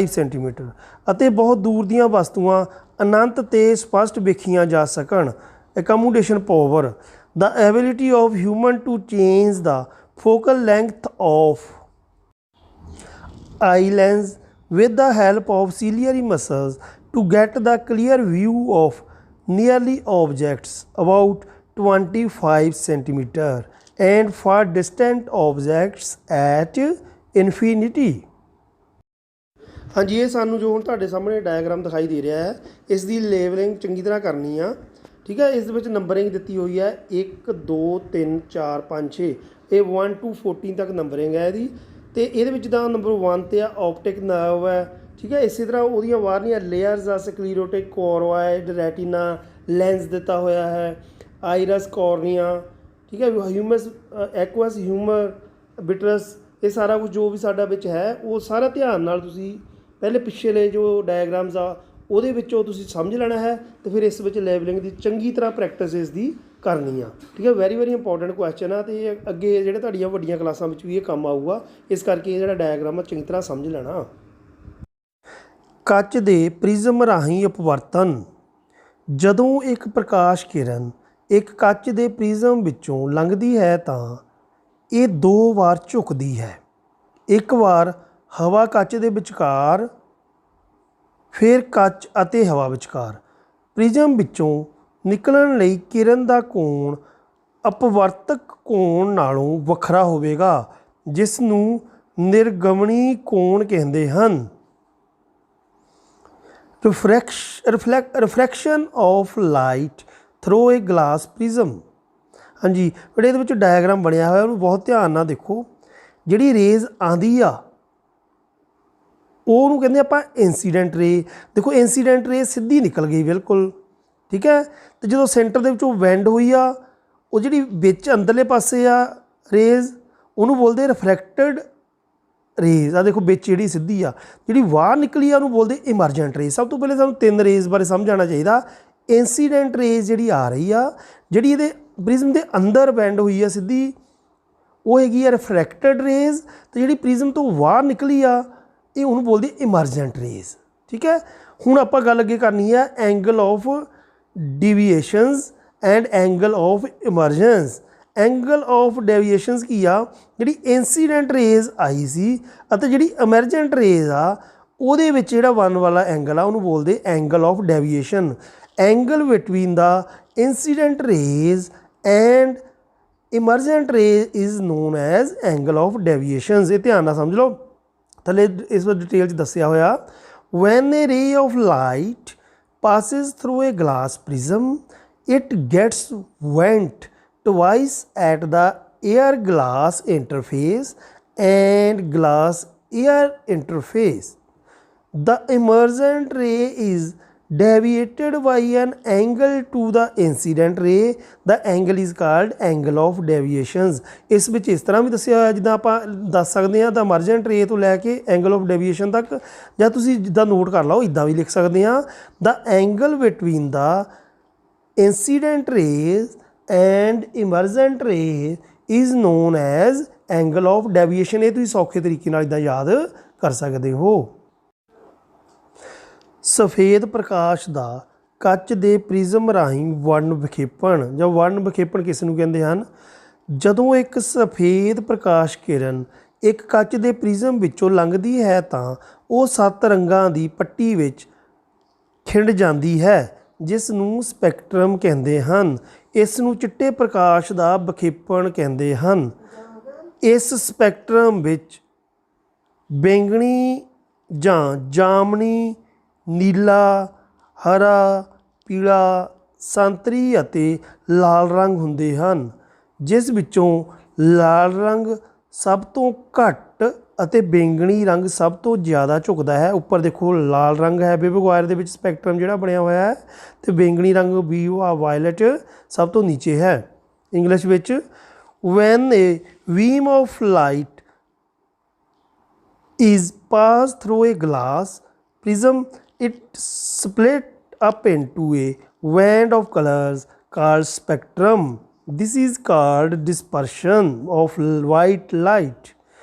Speaker 1: ਸੈਂਟੀਮੀਟਰ ਅਤੇ ਬਹੁਤ ਦੂਰ ਦੀਆਂ ਵਸਤੂਆਂ ਅਨੰਤ ਤੇ ਸਪਸ਼ਟ ਵੇਖੀਆਂ ਜਾ ਸਕਣ। Accommodation power, the ability of human to change the focal length of eye lens with the help of ciliary muscles to get the clear view of nearly objects about 25 centimeter and for distant objects at infinity। ਹਾਂਜੀ, ਇਹ ਸਾਨੂੰ ਜੋ ਹੁਣ ਤੁਹਾਡੇ ਸਾਹਮਣੇ diagram ਦਿਖਾਈ ਦੇ ਰਿਹਾ ਹੈ, ਇਸ ਦੀ ਲੇਬਲਿੰਗ ਚੰਗੀ ਤਰ੍ਹਾਂ ਕਰਨੀ ਆ। ਠੀਕ ਹੈ, ਇਸ ਦੇ ਵਿੱਚ ਨੰਬਰਿੰਗ ਦਿੱਤੀ ਹੋਈ ਹੈ 1 2 3 4 5 6, ਇਹ 1 to 14 ਤੱਕ ਨੰਬਰਿੰਗ ਹੈ ਇਹਦੀ। ਅਤੇ ਇਹਦੇ ਵਿੱਚ ਤਾਂ ਨੰਬਰ 1 'ਤੇ ਆ ਆਪਟਿਕ ਨਰਵ ਹੈ। ਠੀਕ ਹੈ, ਇਸੇ ਤਰ੍ਹਾਂ ਉਹਦੀਆਂ ਬਾਹਰਲੀਆਂ ਲੇਅਰਸ ਆ ਸਕਲੀਰੋਟਿਕ ਕੋਰੋਇਡ ਰੈਟੀਨਾ ਲੈਂਸ ਦਿੱਤਾ ਹੋਇਆ ਹੈ, ਆਈਰਸ ਕੋਰਨੀਆ। ਠੀਕ ਹੈ, ਹਿਊਮਸ ਐਕੁਅਸ ਹਿਊਮਰ ਬਿਟਰਸ, ਇਹ ਸਾਰਾ ਕੁਝ ਜੋ ਵੀ ਸਾਡਾ ਵਿੱਚ ਹੈ ਉਹ ਸਾਰਾ ਧਿਆਨ ਨਾਲ ਤੁਸੀਂ ਪਹਿਲੇ ਪਿਛਲੇ ਜੋ ਡਾਇਗਰਾਮਸ ਆ ਉਹਦੇ ਵਿੱਚੋਂ ਤੁਸੀਂ ਸਮਝ ਲੈਣਾ ਹੈ, ਅਤੇ ਫਿਰ ਇਸ ਵਿੱਚ ਲੈਵਲਿੰਗ ਦੀ ਚੰਗੀ ਤਰ੍ਹਾਂ ਪ੍ਰੈਕਟਿਸ ਇਸ ਦੀ ਕਰਨੀ ਆ। ਠੀਕ ਹੈ, ਵੈਰੀ ਵੈਰੀ ਇੰਪੋਰਟੈਂਟ ਕੁਐਸਚਨ ਆ, ਅਤੇ ਇਹ ਅੱਗੇ ਜਿਹੜੇ ਤੁਹਾਡੀਆਂ ਵੱਡੀਆਂ ਕਲਾਸਾਂ ਵਿੱਚ ਵੀ ਇਹ ਕੰਮ ਆਊਗਾ। ਇਸ ਕਰਕੇ ਇਹ ਜਿਹੜਾ ਡਾਇਗਰਾਮ ਆ ਚੰਗੀ ਤਰ੍ਹਾਂ ਸਮਝ ਲੈਣਾ। ਕੱਚ ਦੇ ਪ੍ਰਿਜ਼ਮ ਰਾਹੀਂ ਅਪਵਰਤਨ। ਜਦੋਂ ਇੱਕ ਪ੍ਰਕਾਸ਼ ਕਿਰਨ ਇੱਕ ਕੱਚ ਦੇ ਪ੍ਰਿਜ਼ਮ ਵਿੱਚੋਂ ਲੰਘਦੀ ਹੈ ਤਾਂ ਇਹ 2 ਵਾਰ ਝੁਕਦੀ ਹੈ। ਇੱਕ ਵਾਰ ਹਵਾ ਕੱਚ ਦੇ ਵਿਚਕਾਰ, ਫਿਰ ਕੱਚ ਅਤੇ ਹਵਾ ਵਿਚਕਾਰ। ਪ੍ਰਿਜ਼ਮ ਵਿੱਚੋਂ ਨਿਕਲਣ ਲਈ ਕਿਰਨ ਦਾ ਕੋਣ ਅਪਵਰਤਕ ਕੋਣ ਨਾਲੋਂ ਵੱਖਰਾ ਹੋਵੇਗਾ, ਜਿਸ ਨੂੰ ਨਿਰਗਮਨੀ ਕੋਣ ਕਹਿੰਦੇ ਹਨ। Refraction of light through a glass prism. ਹਾਂਜੀ, ਬਟ ਇਹਦੇ ਵਿੱਚ ਡਾਇਗਰਾਮ ਬਣਿਆ ਹੋਇਆ, ਉਹਨੂੰ ਬਹੁਤ ਧਿਆਨ ਨਾਲ ਦੇਖੋ। ਜਿਹੜੀ ਰੇਜ਼ ਆਉਂਦੀ ਆ ਉਹਨੂੰ ਕਹਿੰਦੇ ਆਪਾਂ ਇੰਸੀਡੈਂਟ ਰੇ। ਦੇਖੋ ਇੰਸੀਡੈਂਟ ਰੇ ਸਿੱਧੀ ਨਿਕਲ ਗਈ ਬਿਲਕੁਲ। ਠੀਕ ਹੈ, ਅਤੇ ਜਦੋਂ ਸੈਂਟਰ ਦੇ ਵਿੱਚੋਂ ਵੈਂਡ ਹੋਈ ਆ, ਉਹ ਜਿਹੜੀ ਵਿੱਚ ਅੰਦਰਲੇ ਪਾਸੇ ਆ ਰੇਜ਼ ਉਹਨੂੰ ਬੋਲਦੇ ਰਿਫਰੈਕਟਡ ਰੇਜ਼। ਆ ਦੇਖੋ ਵਿੱਚ ਜਿਹੜੀ ਸਿੱਧੀ ਆ, ਜਿਹੜੀ ਬਾਹਰ ਨਿਕਲੀ ਆ ਉਹਨੂੰ ਬੋਲਦੇ ਇਮਰਜੈਂਟ ਰੇਜ਼। ਸਭ ਤੋਂ ਪਹਿਲੇ ਸਾਨੂੰ 3 ਰੇਜ਼ ਬਾਰੇ ਸਮਝ ਆਉਣਾ ਚਾਹੀਦਾ। ਇੰਸੀਡੈਂਟ ਰੇਜ਼ ਜਿਹੜੀ ਆ ਰਹੀ ਆ, ਜਿਹੜੀ ਇਹਦੇ ਪ੍ਰਿਜ਼ਮ ਦੇ ਅੰਦਰ ਬੈਂਡ ਹੋਈ ਆ ਸਿੱਧੀ, ਉਹ ਹੈਗੀ ਆ ਰਿਫਰੈਕਟਡ ਰੇਜ਼। ਅਤੇ ਜਿਹੜੀ ਪ੍ਰਿਜ਼ਮ ਤੋਂ ਬਾਹਰ ਨਿਕਲੀ ਆ ਇਹ ਉਹਨੂੰ ਬੋਲਦੇ ਇਮਰਜੈਂਟ ਰੇਜ਼। ਠੀਕ ਹੈ, ਹੁਣ ਆਪਾਂ ਗੱਲ ਅੱਗੇ ਕਰਨੀ ਹੈ angle of deviations and angle of emergence. Angle of deviations ਕੀ ਆ, ਜਿਹੜੀ ਇੰਸੀਡੈਂਟ ਰੇਜ਼ ਆਈ ਸੀ ਅਤੇ ਜਿਹੜੀ ਇਮਰਜੈਂਟ ਰੇਜ਼ ਆ ਉਹਦੇ ਵਿੱਚ ਜਿਹੜਾ 1 ਵਾਲਾ ਐਂਗਲ ਆ ਉਹਨੂੰ ਬੋਲਦੇ angle of deviation. Angle between the incident rays and emergent rays is known as angle of deviations. ਇਹ ਧਿਆਨ ਨਾਲ ਸਮਝ ਲਓ, ਥੱਲੇ ਇਸ ਵਿੱਚ ਡਿਟੇਲ 'ਚ ਦੱਸਿਆ ਹੋਇਆ। ਵੈਨ ਏ ਰੇ of light passes through a glass prism, it gets bent twice at the air glass interface and glass air interface. The emergent ray is deviated by an angle to the incident ray. The angle is called angle of deviations. ਇਸ ਵਿੱਚ ਇਸ ਤਰ੍ਹਾਂ ਵੀ ਦੱਸਿਆ ਹੋਇਆ ਜਿੱਦਾਂ ਆਪਾਂ ਦੱਸ ਸਕਦੇ ਹਾਂ, ਦਾ emergent ray ਤੋਂ ਲੈ ਕੇ angle of deviation ਤੱਕ, ਜਾਂ ਤੁਸੀਂ ਜਿੱਦਾਂ ਨੋਟ ਕਰ ਲਓ ਇੱਦਾਂ ਵੀ ਲਿਖ ਸਕਦੇ ਹਾਂ। The angle between the incident rays and emergent ray is known as angle of deviation। ਇਹ ਤੁਸੀਂ ਸੌਖੇ ਤਰੀਕੇ ਨਾਲ ਇੱਦਾਂ ਯਾਦ ਕਰ ਸਕਦੇ ਹੋ। ਸਫੇਦ ਪ੍ਰਕਾਸ਼ ਦਾ ਕੱਚ ਦੇ ਪ੍ਰਿਜ਼ਮ ਰਾਹੀਂ ਵਰਣ ਵਿਖੇਪਣ, ਜਾਂ ਵਰਣ ਵਿਖੇਪਣ ਕਿਸ ਨੂੰ ਕਹਿੰਦੇ ਹਨ? ਜਦੋਂ ਇੱਕ ਸਫੇਦ ਪ੍ਰਕਾਸ਼ ਕਿਰਨ ਇੱਕ ਕੱਚ ਦੇ ਪ੍ਰਿਜ਼ਮ ਵਿੱਚੋਂ ਲੰਘਦੀ ਹੈ ਤਾਂ ਉਹ 7 ਰੰਗਾਂ ਦੀ ਪੱਟੀ ਵਿੱਚ ਖਿੰਡ ਜਾਂਦੀ ਹੈ, ਜਿਸ ਨੂੰ ਸਪੈਕਟਰਮ ਕਹਿੰਦੇ ਹਨ। ਇਸ ਨੂੰ ਚਿੱਟੇ ਪ੍ਰਕਾਸ਼ ਦਾ ਵਿਖੇਪਣ ਕਹਿੰਦੇ ਹਨ। ਇਸ ਸਪੈਕਟਰਮ ਵਿੱਚ ਬੈਂਗਣੀ ਜਾਂ ਜਾਮਣੀ, ਨੀਲਾ, ਹਰਾ, ਪੀਲਾ, ਸੰਤਰੀ ਅਤੇ ਲਾਲ ਰੰਗ ਹੁੰਦੇ ਹਨ, ਜਿਸ ਵਿੱਚੋਂ ਲਾਲ ਰੰਗ ਸਭ ਤੋਂ ਘੱਟ ਅਤੇ ਬੈਂਗਣੀ ਰੰਗ ਸਭ ਤੋਂ ਜ਼ਿਆਦਾ ਝੁਕਦਾ ਹੈ। ਉੱਪਰ ਦੇਖੋ ਲਾਲ ਰੰਗ ਹੈ ਬੇਬਗੁਆਇਰ ਦੇ ਵਿੱਚ ਸਪੈਕਟਰਮ ਜਿਹੜਾ ਬਣਿਆ ਹੋਇਆ ਹੈ, ਅਤੇ ਬੈਂਗਣੀ ਰੰਗ ਵੀ ਵਾਇਲਟ ਸਭ ਤੋਂ ਨੀਚੇ ਹੈ। ਇੰਗਲਿਸ਼ ਵਿੱਚ when a beam of light is passed through a glass prism, it split up into a band of colors called spectrum. This is called dispersion of white light.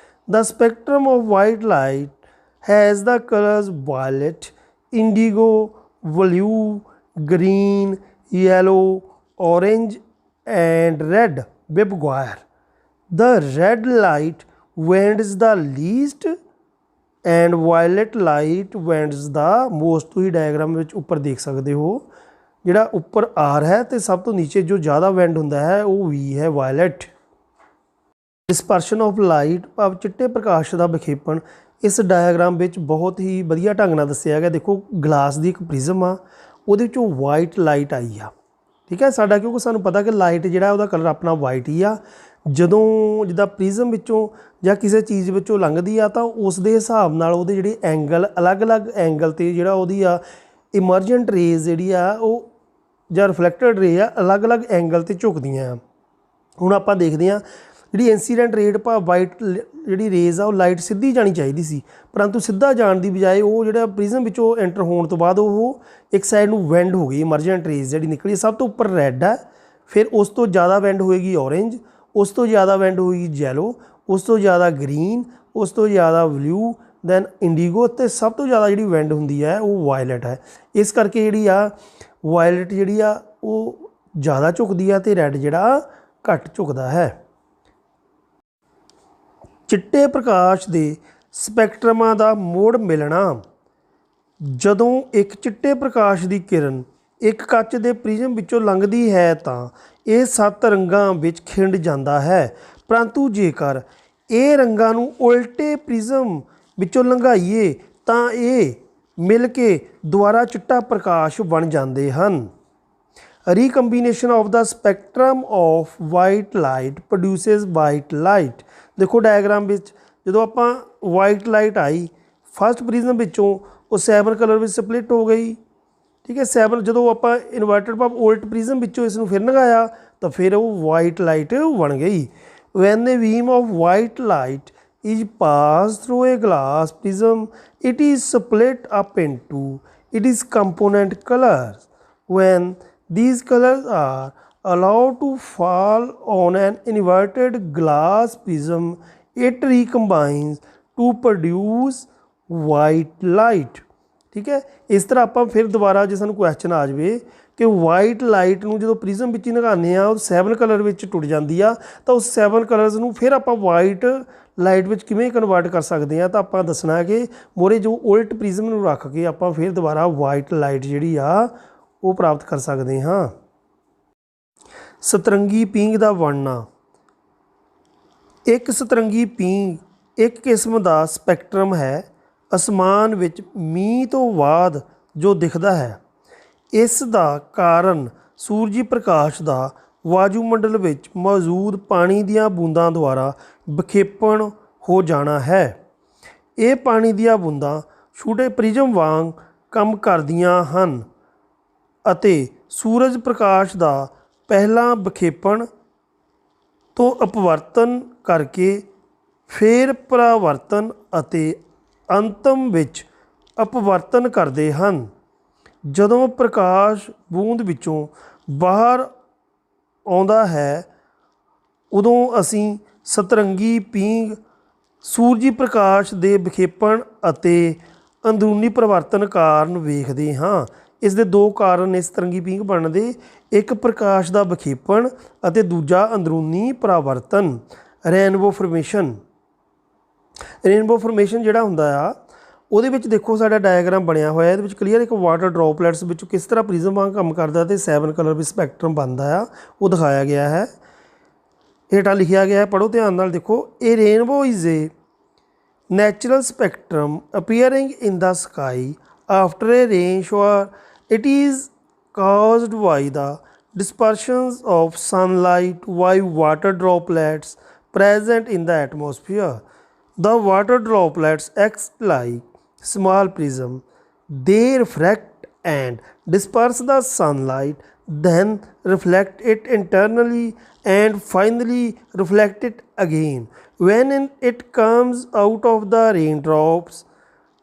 Speaker 1: The spectrum of white light has the colors violet, indigo, blue, green, yellow, orange and red. Webb. The red light band is the least and violet light bends the most. ਤੁਸੀਂ diagram ਵਿੱਚ ਉੱਪਰ ਦੇਖ ਸਕਦੇ ਹੋ, ਜਿਹੜਾ ਉੱਪਰ R ਹੈ ਅਤੇ ਸਭ ਤੋਂ ਨੀਚੇ ਜੋ ਜ਼ਿਆਦਾ ਵੈਂਡ ਹੁੰਦਾ ਹੈ ਉਹ ਵੀ ਹੈ ਵਾਇਲਟ। ਡਿਸਪਰਸ਼ਨ ਆਫ ਲਾਈਟ ਭਾਵ ਚਿੱਟੇ ਪ੍ਰਕਾਸ਼ ਦਾ ਵਿਖੇਪਣ ਇਸ ਡਾਇਆਗਰਾਮ ਵਿੱਚ ਬਹੁਤ ਹੀ ਵਧੀਆ ਢੰਗ ਨਾਲ ਦੱਸਿਆ ਗਿਆ। ਦੇਖੋ ਗਲਾਸ ਦੀ ਇੱਕ ਪ੍ਰਿਜ਼ਮ ਆ, ਉਹਦੇ ਵਿੱਚੋਂ ਵਾਈਟ ਲਾਈਟ ਆਈ ਆ, ਠੀਕ ਹੈ ਸਾਡਾ, ਕਿਉਂਕਿ ਸਾਨੂੰ ਪਤਾ ਕਿ ਲਾਈਟ ਜਿਹੜਾ ਉਹਦਾ ਕਲਰ ਆਪਣਾ ਵਾਈਟ ਹੀ ਆ। ਜਦੋਂ ਜਿੱਦਾਂ ਪ੍ਰਿਜ਼ਮ ਵਿੱਚੋਂ ਜਾਂ ਕਿਸੇ ਚੀਜ਼ ਵਿੱਚੋਂ ਲੰਘਦੀ ਆ ਤਾਂ ਉਸ ਦੇ ਹਿਸਾਬ ਨਾਲ ਉਹਦੇ ਜਿਹੜੇ ਐਂਗਲ ਅਲੱਗ-ਅਲੱਗ ਐਂਗਲ 'ਤੇ ਜਿਹੜਾ ਉਹਦੀ ਆ ਇਮਰਜੈਂਟ ਰੇਜ਼ ਜਿਹੜੀ ਆ ਉਹ ਜਾਂ ਰਿਫਲੈਕਟਡ ਰੇ ਆ ਅਲੱਗ-ਅਲੱਗ ਐਂਗਲ 'ਤੇ ਝੁਕਦੀਆਂ ਆ। ਹੁਣ ਆਪਾਂ ਦੇਖਦੇ ਹਾਂ ਜਿਹੜੀ ਇੰਸੀਡੈਂਟ ਰੇਟ ਭਾਵ ਵਾਈਟ ਜਿਹੜੀ ਰੇਜ਼ ਆ ਉਹ ਲਾਈਟ ਸਿੱਧੀ ਜਾਣੀ ਚਾਹੀਦੀ ਸੀ, ਪਰੰਤੂ ਸਿੱਧਾ ਜਾਣ ਦੀ ਬਜਾਏ ਉਹ ਜਿਹੜਾ ਪ੍ਰਿਜ਼ਮ ਵਿੱਚੋਂ ਐਂਟਰ ਹੋਣ ਤੋਂ ਬਾਅਦ ਉਹ ਇੱਕ ਸਾਈਡ ਨੂੰ ਵੈਂਡ ਹੋ ਗਈ। ਇਮਰਜੈਂਟ ਰੇਜ਼ ਜਿਹੜੀ ਨਿਕਲੀ ਸਭ ਤੋਂ ਉੱਪਰ ਰੈੱਡ ਹੈ, ਫਿਰ ਉਸ ਤੋਂ ਜ਼ਿਆਦਾ ਵੈਂਡ ਹੋਏਗੀ ਔਰੇਂਜ, ਉਸ ਤੋਂ ਜ਼ਿਆਦਾ ਵੈਂਡ ਹੋਏਗੀ ਯੈਲੋ, ਉਸ ਤੋਂ ਜ਼ਿਆਦਾ ਗਰੀਨ, ਉਸ ਤੋਂ ਜ਼ਿਆਦਾ ਬਲੂ, ਦੈਨ ਇੰਡੀਗੋ, ਅਤੇ ਸਭ ਤੋਂ ਜ਼ਿਆਦਾ ਜਿਹੜੀ ਵੈਂਡ ਹੁੰਦੀ ਹੈ ਉਹ ਵਾਇਲਟ ਹੈ। ਇਸ ਕਰਕੇ ਜਿਹੜੀ ਆ ਵਾਇਲਟ ਜਿਹੜੀ ਆ ਉਹ ਜ਼ਿਆਦਾ ਝੁਕਦੀ ਆ ਅਤੇ ਰੈੱਡ ਜਿਹੜਾ ਘੱਟ ਝੁਕਦਾ ਹੈ। ਚਿੱਟੇ ਪ੍ਰਕਾਸ਼ ਦੇ ਸਪੈਕਟਰਮਾਂ ਦਾ ਮੋੜ ਮਿਲਣਾ। ਜਦੋਂ ਇੱਕ ਚਿੱਟੇ ਪ੍ਰਕਾਸ਼ ਦੀ ਕਿਰਨ ਇੱਕ ਕੱਚ ਦੇ ਪ੍ਰਿਜ਼ਮ ਵਿੱਚੋਂ ਲੰਘਦੀ ਹੈ ਤਾਂ ਇਹ 7 ਰੰਗਾਂ ਵਿੱਚ ਖਿੰਡ ਜਾਂਦਾ ਹੈ, ਪਰੰਤੂ ਜੇਕਰ ਇਹ ਰੰਗਾਂ ਨੂੰ ਉਲਟੇ ਪ੍ਰਿਜ਼ਮ ਵਿੱਚੋਂ ਲੰਘਾਈਏ ਤਾਂ ਇਹ ਮਿਲ ਕੇ ਦੁਬਾਰਾ ਚਿੱਟਾ ਪ੍ਰਕਾਸ਼ ਬਣ ਜਾਂਦੇ ਹਨ। Recombination of the spectrum of white light produces white light. ਦੇਖੋ ਡਾਇਗਰਾਮ ਵਿੱਚ ਜਦੋਂ ਆਪਾਂ ਵਾਈਟ ਲਾਈਟ ਆਈ ਫਸਟ ਪ੍ਰਿਜ਼ਮ ਵਿੱਚੋਂ ਉਹ 7 ਕਲਰ ਵਿੱਚ ਸਪਲਿਟ ਹੋ ਗਈ, ਠੀਕ ਹੈ 7। ਜਦੋਂ ਆਪਾਂ ਇਨਵਰਟਡ ਭਾਵ ਉਲਟ ਪ੍ਰਿਜ਼ਮ ਵਿੱਚੋਂ ਇਸ ਨੂੰ ਫਿਰ ਲੰਘਾਇਆ ਤਾਂ ਫਿਰ ਉਹ ਵਾਈਟ ਲਾਈਟ ਬਣ ਗਈ। Van the beam of white light is passed through a glass prism, it is split up into its component colors. When these colors are allowed to fall on an inverted glass prism, it recombines to produce white light. ਠੀਕ ਹੈ, ਇਸ ਤਰ੍ਹਾਂ ਆਪਾਂ ਫਿਰ ਦੁਬਾਰਾ ਜੇ ਸਾਨੂੰ question ਆ ਜਾਵੇ ਕਿ ਵਾਈਟ ਲਾਈਟ ਨੂੰ ਜਦੋਂ ਪ੍ਰਿਜ਼ਮ ਵਿੱਚ ਹੀ ਲਗਾਉਂਦੇ ਆ ਉਹ 7 ਕਲਰ ਵਿੱਚ ਟੁੱਟ ਜਾਂਦੀ ਆ ਤਾਂ ਉਸ 7 ਕਲਰਸ ਨੂੰ ਫਿਰ ਆਪਾਂ ਵਾਈਟ ਲਾਈਟ ਵਿੱਚ ਕਿਵੇਂ ਕਨਵਰਟ ਕਰ ਸਕਦੇ ਹਾਂ, ਤਾਂ ਆਪਾਂ ਦੱਸਣਾ ਹੈ ਕਿ ਮੋਰੇ ਜੋ ਉਲਟ ਪ੍ਰਿਜ਼ਮ ਨੂੰ ਰੱਖ ਕੇ ਆਪਾਂ ਫਿਰ ਦੁਬਾਰਾ ਵਾਈਟ ਲਾਈਟ ਜਿਹੜੀ ਆ ਉਹ ਪ੍ਰਾਪਤ ਕਰ ਸਕਦੇ ਹਾਂ। ਸਤਰੰਗੀ ਪੀਂਘ ਦਾ ਵਰਣਨਾ। ਇੱਕ ਸਤਰੰਗੀ ਪੀਂਘ ਇੱਕ ਕਿਸਮ ਦਾ ਸਪੈਕਟਰਮ ਹੈ ਅਸਮਾਨ ਵਿੱਚ ਮੀਂਹ ਤੋਂ ਬਾਅਦ ਜੋ ਦਿਖਦਾ ਹੈ। ਇਸ ਦਾ ਕਾਰਨ ਸੂਰਜੀ ਪ੍ਰਕਾਸ਼ ਦਾ ਵਾਯੂਮੰਡਲ ਵਿੱਚ ਮੌਜੂਦ ਪਾਣੀ ਦੀਆਂ ਬੂੰਦਾਂ ਦੁਆਰਾ ਵਿਖੇਪਣ ਹੋ ਜਾਣਾ ਹੈ। ਇਹ ਪਾਣੀ ਦੀਆਂ ਬੂੰਦਾਂ ਛੋਟੇ ਪ੍ਰਿਜ਼ਮ ਵਾਂਗ ਕੰਮ ਕਰਦੀਆਂ ਹਨ ਅਤੇ ਸੂਰਜ ਪ੍ਰਕਾਸ਼ ਦਾ ਪਹਿਲਾਂ ਵਿਖੇਪਣ ਤੋਂ ਅਪਵਰਤਨ ਕਰਕੇ ਫਿਰ ਪਰਾਵਰਤਨ ਅਤੇ ਅੰਤਮ ਵਿੱਚ ਅਪਵਰਤਨ ਕਰਦੇ ਹਨ। ਜਦੋਂ ਪ੍ਰਕਾਸ਼ ਬੂੰਦ ਵਿੱਚੋਂ ਬਾਹਰ ਆਉਂਦਾ ਹੈ ਉਦੋਂ ਅਸੀਂ ਸਤਰੰਗੀ ਪੀਂਘ ਸੂਰਜੀ ਪ੍ਰਕਾਸ਼ ਦੇ ਵਿਖੇਪਣ ਅਤੇ ਅੰਦਰੂਨੀ ਪਰਿਵਰਤਨ ਕਾਰਨ ਵੇਖਦੇ ਹਾਂ। ਇਸ ਦੇ 2 ਕਾਰਨ ਨੇ ਸਤਰੰਗੀ ਪੀਂਘ ਬਣਨ ਦੇ, ਇੱਕ ਪ੍ਰਕਾਸ਼ ਦਾ ਵਿਖੇਪਣ ਅਤੇ ਦੂਜਾ ਅੰਦਰੂਨੀ ਪਰਿਵਰਤਨ। Rainbow formation. ਰੇਨਬੋ ਫਾਰਮੇਸ਼ਨ ਜਿਹੜਾ ਹੁੰਦਾ ਆ ਉਹਦੇ ਵਿੱਚ ਦੇਖੋ ਸਾਡਾ ਡਾਇਆਗਰਾਮ ਬਣਿਆ ਹੋਇਆ, ਇਹਦੇ ਵਿੱਚ ਕਲੀਅਰ ਇੱਕ ਵਾਟਰ ਡ੍ਰੌਪਲੈਟਸ ਵਿੱਚੋਂ ਕਿਸ ਤਰ੍ਹਾਂ ਪ੍ਰਿਜ਼ਮ ਵਾਂਗ ਕੰਮ ਕਰਦਾ ਅਤੇ 7 ਕਲਰ ਵਿੱਚ ਸਪੈਕਟਰਮ ਬਣਦਾ ਆ ਉਹ ਦਿਖਾਇਆ ਗਿਆ ਹੈ। ਹੇਠਾਂ ਲਿਖਿਆ ਗਿਆ ਹੈ, ਪੜ੍ਹੋ ਧਿਆਨ ਨਾਲ ਦੇਖੋ। ਇਹ rainbow is a natural spectrum appearing in the sky after a rain shower. It is caused by the dispersions of sunlight by water droplets present in the atmosphere. The water droplets act like small prism. They refract and disperse the sunlight, then reflect it internally and finally reflect it again. When it comes out of the raindrops,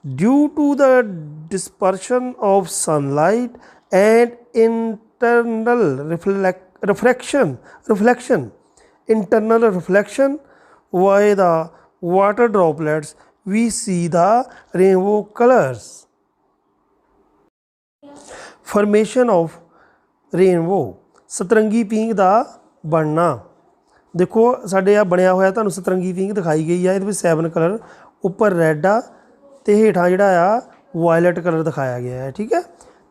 Speaker 1: due to the dispersion of sunlight and internal reflection by the water droplets, we see the rainbow colors. Formation of rainbow। ਸਤਰੰਗੀ ਪੀਂਘ ਦਾ ਬਣਨਾ। ਦੇਖੋ ਸਾਡੇ ਆ ਬਣਿਆ ਹੋਇਆ ਤੁਹਾਨੂੰ ਸਤਰੰਗੀ ਪੀਂਘ ਦਿਖਾਈ ਗਈ ਆ, ਇਹਦੇ ਵਿੱਚ 7 ਕਲਰ, ਉੱਪਰ ਰੈੱਡ ਆ, ਤੇ ਹੇਠਾਂ ਜਿਹੜਾ ਆ ਵਾਇਲਟ ਕਲਰ ਦਿਖਾਇਆ ਗਿਆ ਹੈ। ਠੀਕ ਹੈ,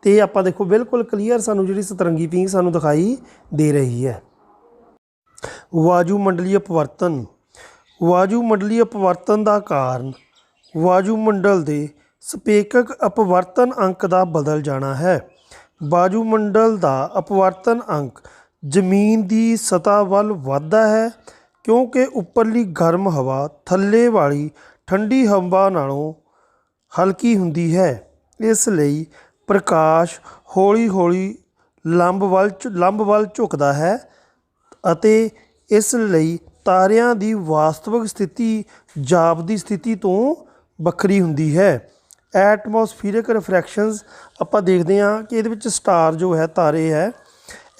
Speaker 1: ਤੇ ਇਹ ਆਪਾਂ ਦੇਖੋ ਬਿਲਕੁਲ ਕਲੀਅਰ ਸਾਨੂੰ ਜਿਹੜੀ ਸਤਰੰਗੀ ਪਿੰਕ ਸਾਨੂੰ ਦਿਖਾਈ ਦੇ ਰਹੀ ਹੈ। ਵਾਯੂਮੰਡਲੀ ਅਪਵਰਤਨ। ਵਾਯੂਮੰਡਲੀ ਅਪਵਰਤਨ ਦਾ ਕਾਰਨ ਵਾਯੂਮੰਡਲ ਦੇ ਸਪੇਕਕ ਅਪਵਰਤਨ ਅੰਕ ਦਾ ਬਦਲ ਜਾਣਾ ਹੈ। ਵਾਯੂਮੰਡਲ ਦਾ ਅਪਵਰਤਨ ਅੰਕ ਜ਼ਮੀਨ ਦੀ ਸਤ੍ਹਾ ਵੱਲ ਵੱਧਦਾ ਹੈ ਕਿਉਂਕਿ ਉੱਪਰਲੀ ਗਰਮ ਹਵਾ ਥੱਲੇ ਵਾਲੀ ਠੰਡੀ ਹਵਾ ਨਾਲੋਂ ਹਲਕੀ ਹੁੰਦੀ ਹੈ। ਇਸ ਲਈ ਪ੍ਰਕਾਸ਼ ਹੌਲੀ ਹੌਲੀ ਲੰਬ ਵੱਲ ਝੁਕਦਾ ਹੈ ਅਤੇ ਇਸ ਲਈ ਤਾਰਿਆਂ ਦੀ ਵਾਸਤਵਿਕ ਸਥਿਤੀ ਜਾਪਦੀ ਸਥਿਤੀ ਤੋਂ ਵੱਖਰੀ ਹੁੰਦੀ ਹੈ। ਐਟਮੋਸਫੀਅਰਿਕ ਰਿਫਰੈਕਸ਼ਨਸ ਆਪਾਂ ਦੇਖਦੇ ਹਾਂ ਕਿ ਇਹਦੇ ਵਿੱਚ ਸਟਾਰ ਜੋ ਹੈ ਤਾਰੇ ਹੈ,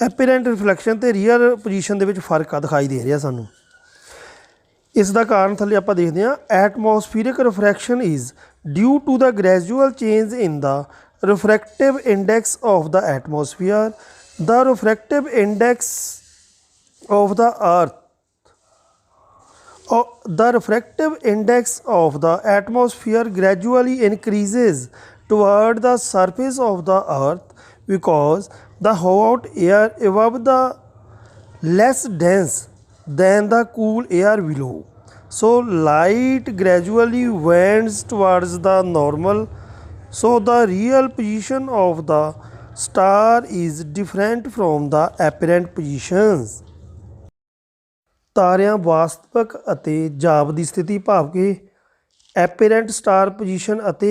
Speaker 1: ਐਪੀਰੈਂਟ ਰਿਫਲੈਕਸ਼ਨ ਅਤੇ ਰੀਅਲ ਪੋਜੀਸ਼ਨ ਦੇ ਵਿੱਚ ਫਰਕ ਆ ਦਿਖਾਈ ਦੇ ਰਿਹਾ ਸਾਨੂੰ। ਇਸ ਦਾ ਕਾਰਨ ਥੱਲੇ ਆਪਾਂ ਦੇਖਦੇ ਹਾਂ, atmospheric refraction is due to the gradual change in the refractive index of the atmosphere. The refractive index of the earth the refractive index of the atmosphere gradually increases toward the surface of the earth because the hot air above the less dense than the cool air below, so light gradually bends towards the normal, so the real position of the star is different from the apparent positions। ਤਾਰਿਆਂ ਵਾਸਤਵਿਕ ਅਤੇ ਜਾਪਦੀ ਸਥਿਤੀ ਭਾਵ ਕਿ ਐਪੀਰੈਂਟ star position ਅਤੇ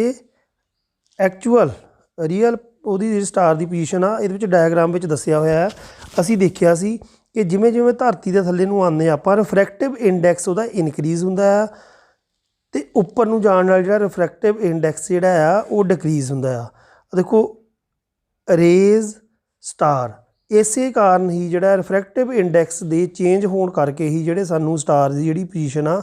Speaker 1: actual real ਉਹਦੀ ਜਿਹੜੀ ਸਟਾਰ ਦੀ ਪੋਜੀਸ਼ਨ ਆ ਇਹਦੇ ਵਿੱਚ ਡਾਇਗਰਾਮ ਵਿੱਚ ਦੱਸਿਆ ਹੋਇਆ ਹੈ। ਅਸੀਂ ਦੇਖਿਆ ਸੀ ਕਿ ਜਿਵੇਂ ਜਿਵੇਂ ਧਰਤੀ ਦੇ ਥੱਲੇ ਨੂੰ ਆਉਂਦੇ ਆਪਾਂ ਰਿਫਰੈਕਟਿਵ ਇੰਡੈਕਸ ਉਹਦਾ ਇਨਕਰੀਜ਼ ਹੁੰਦਾ ਆ ਅਤੇ ਉੱਪਰ ਨੂੰ ਜਾਣ ਨਾਲ ਜਿਹੜਾ ਰਿਫਰੈਕਟਿਵ ਇੰਡੈਕਸ ਜਿਹੜਾ ਆ ਉਹ ਡਿਕਰੀਜ਼ ਹੁੰਦਾ ਆ। ਦੇਖੋ ਰੇਜ਼ ਸਟਾਰ ਇਸੇ ਕਾਰਨ ਹੀ ਜਿਹੜਾ ਰਿਫਰੈਕਟਿਵ ਇੰਡੈਕਸ ਦੇ ਚੇਂਜ ਹੋਣ ਕਰਕੇ ਹੀ ਜਿਹੜੇ ਸਾਨੂੰ ਸਟਾਰ ਦੀ ਜਿਹੜੀ ਪੋਜੀਸ਼ਨ ਆ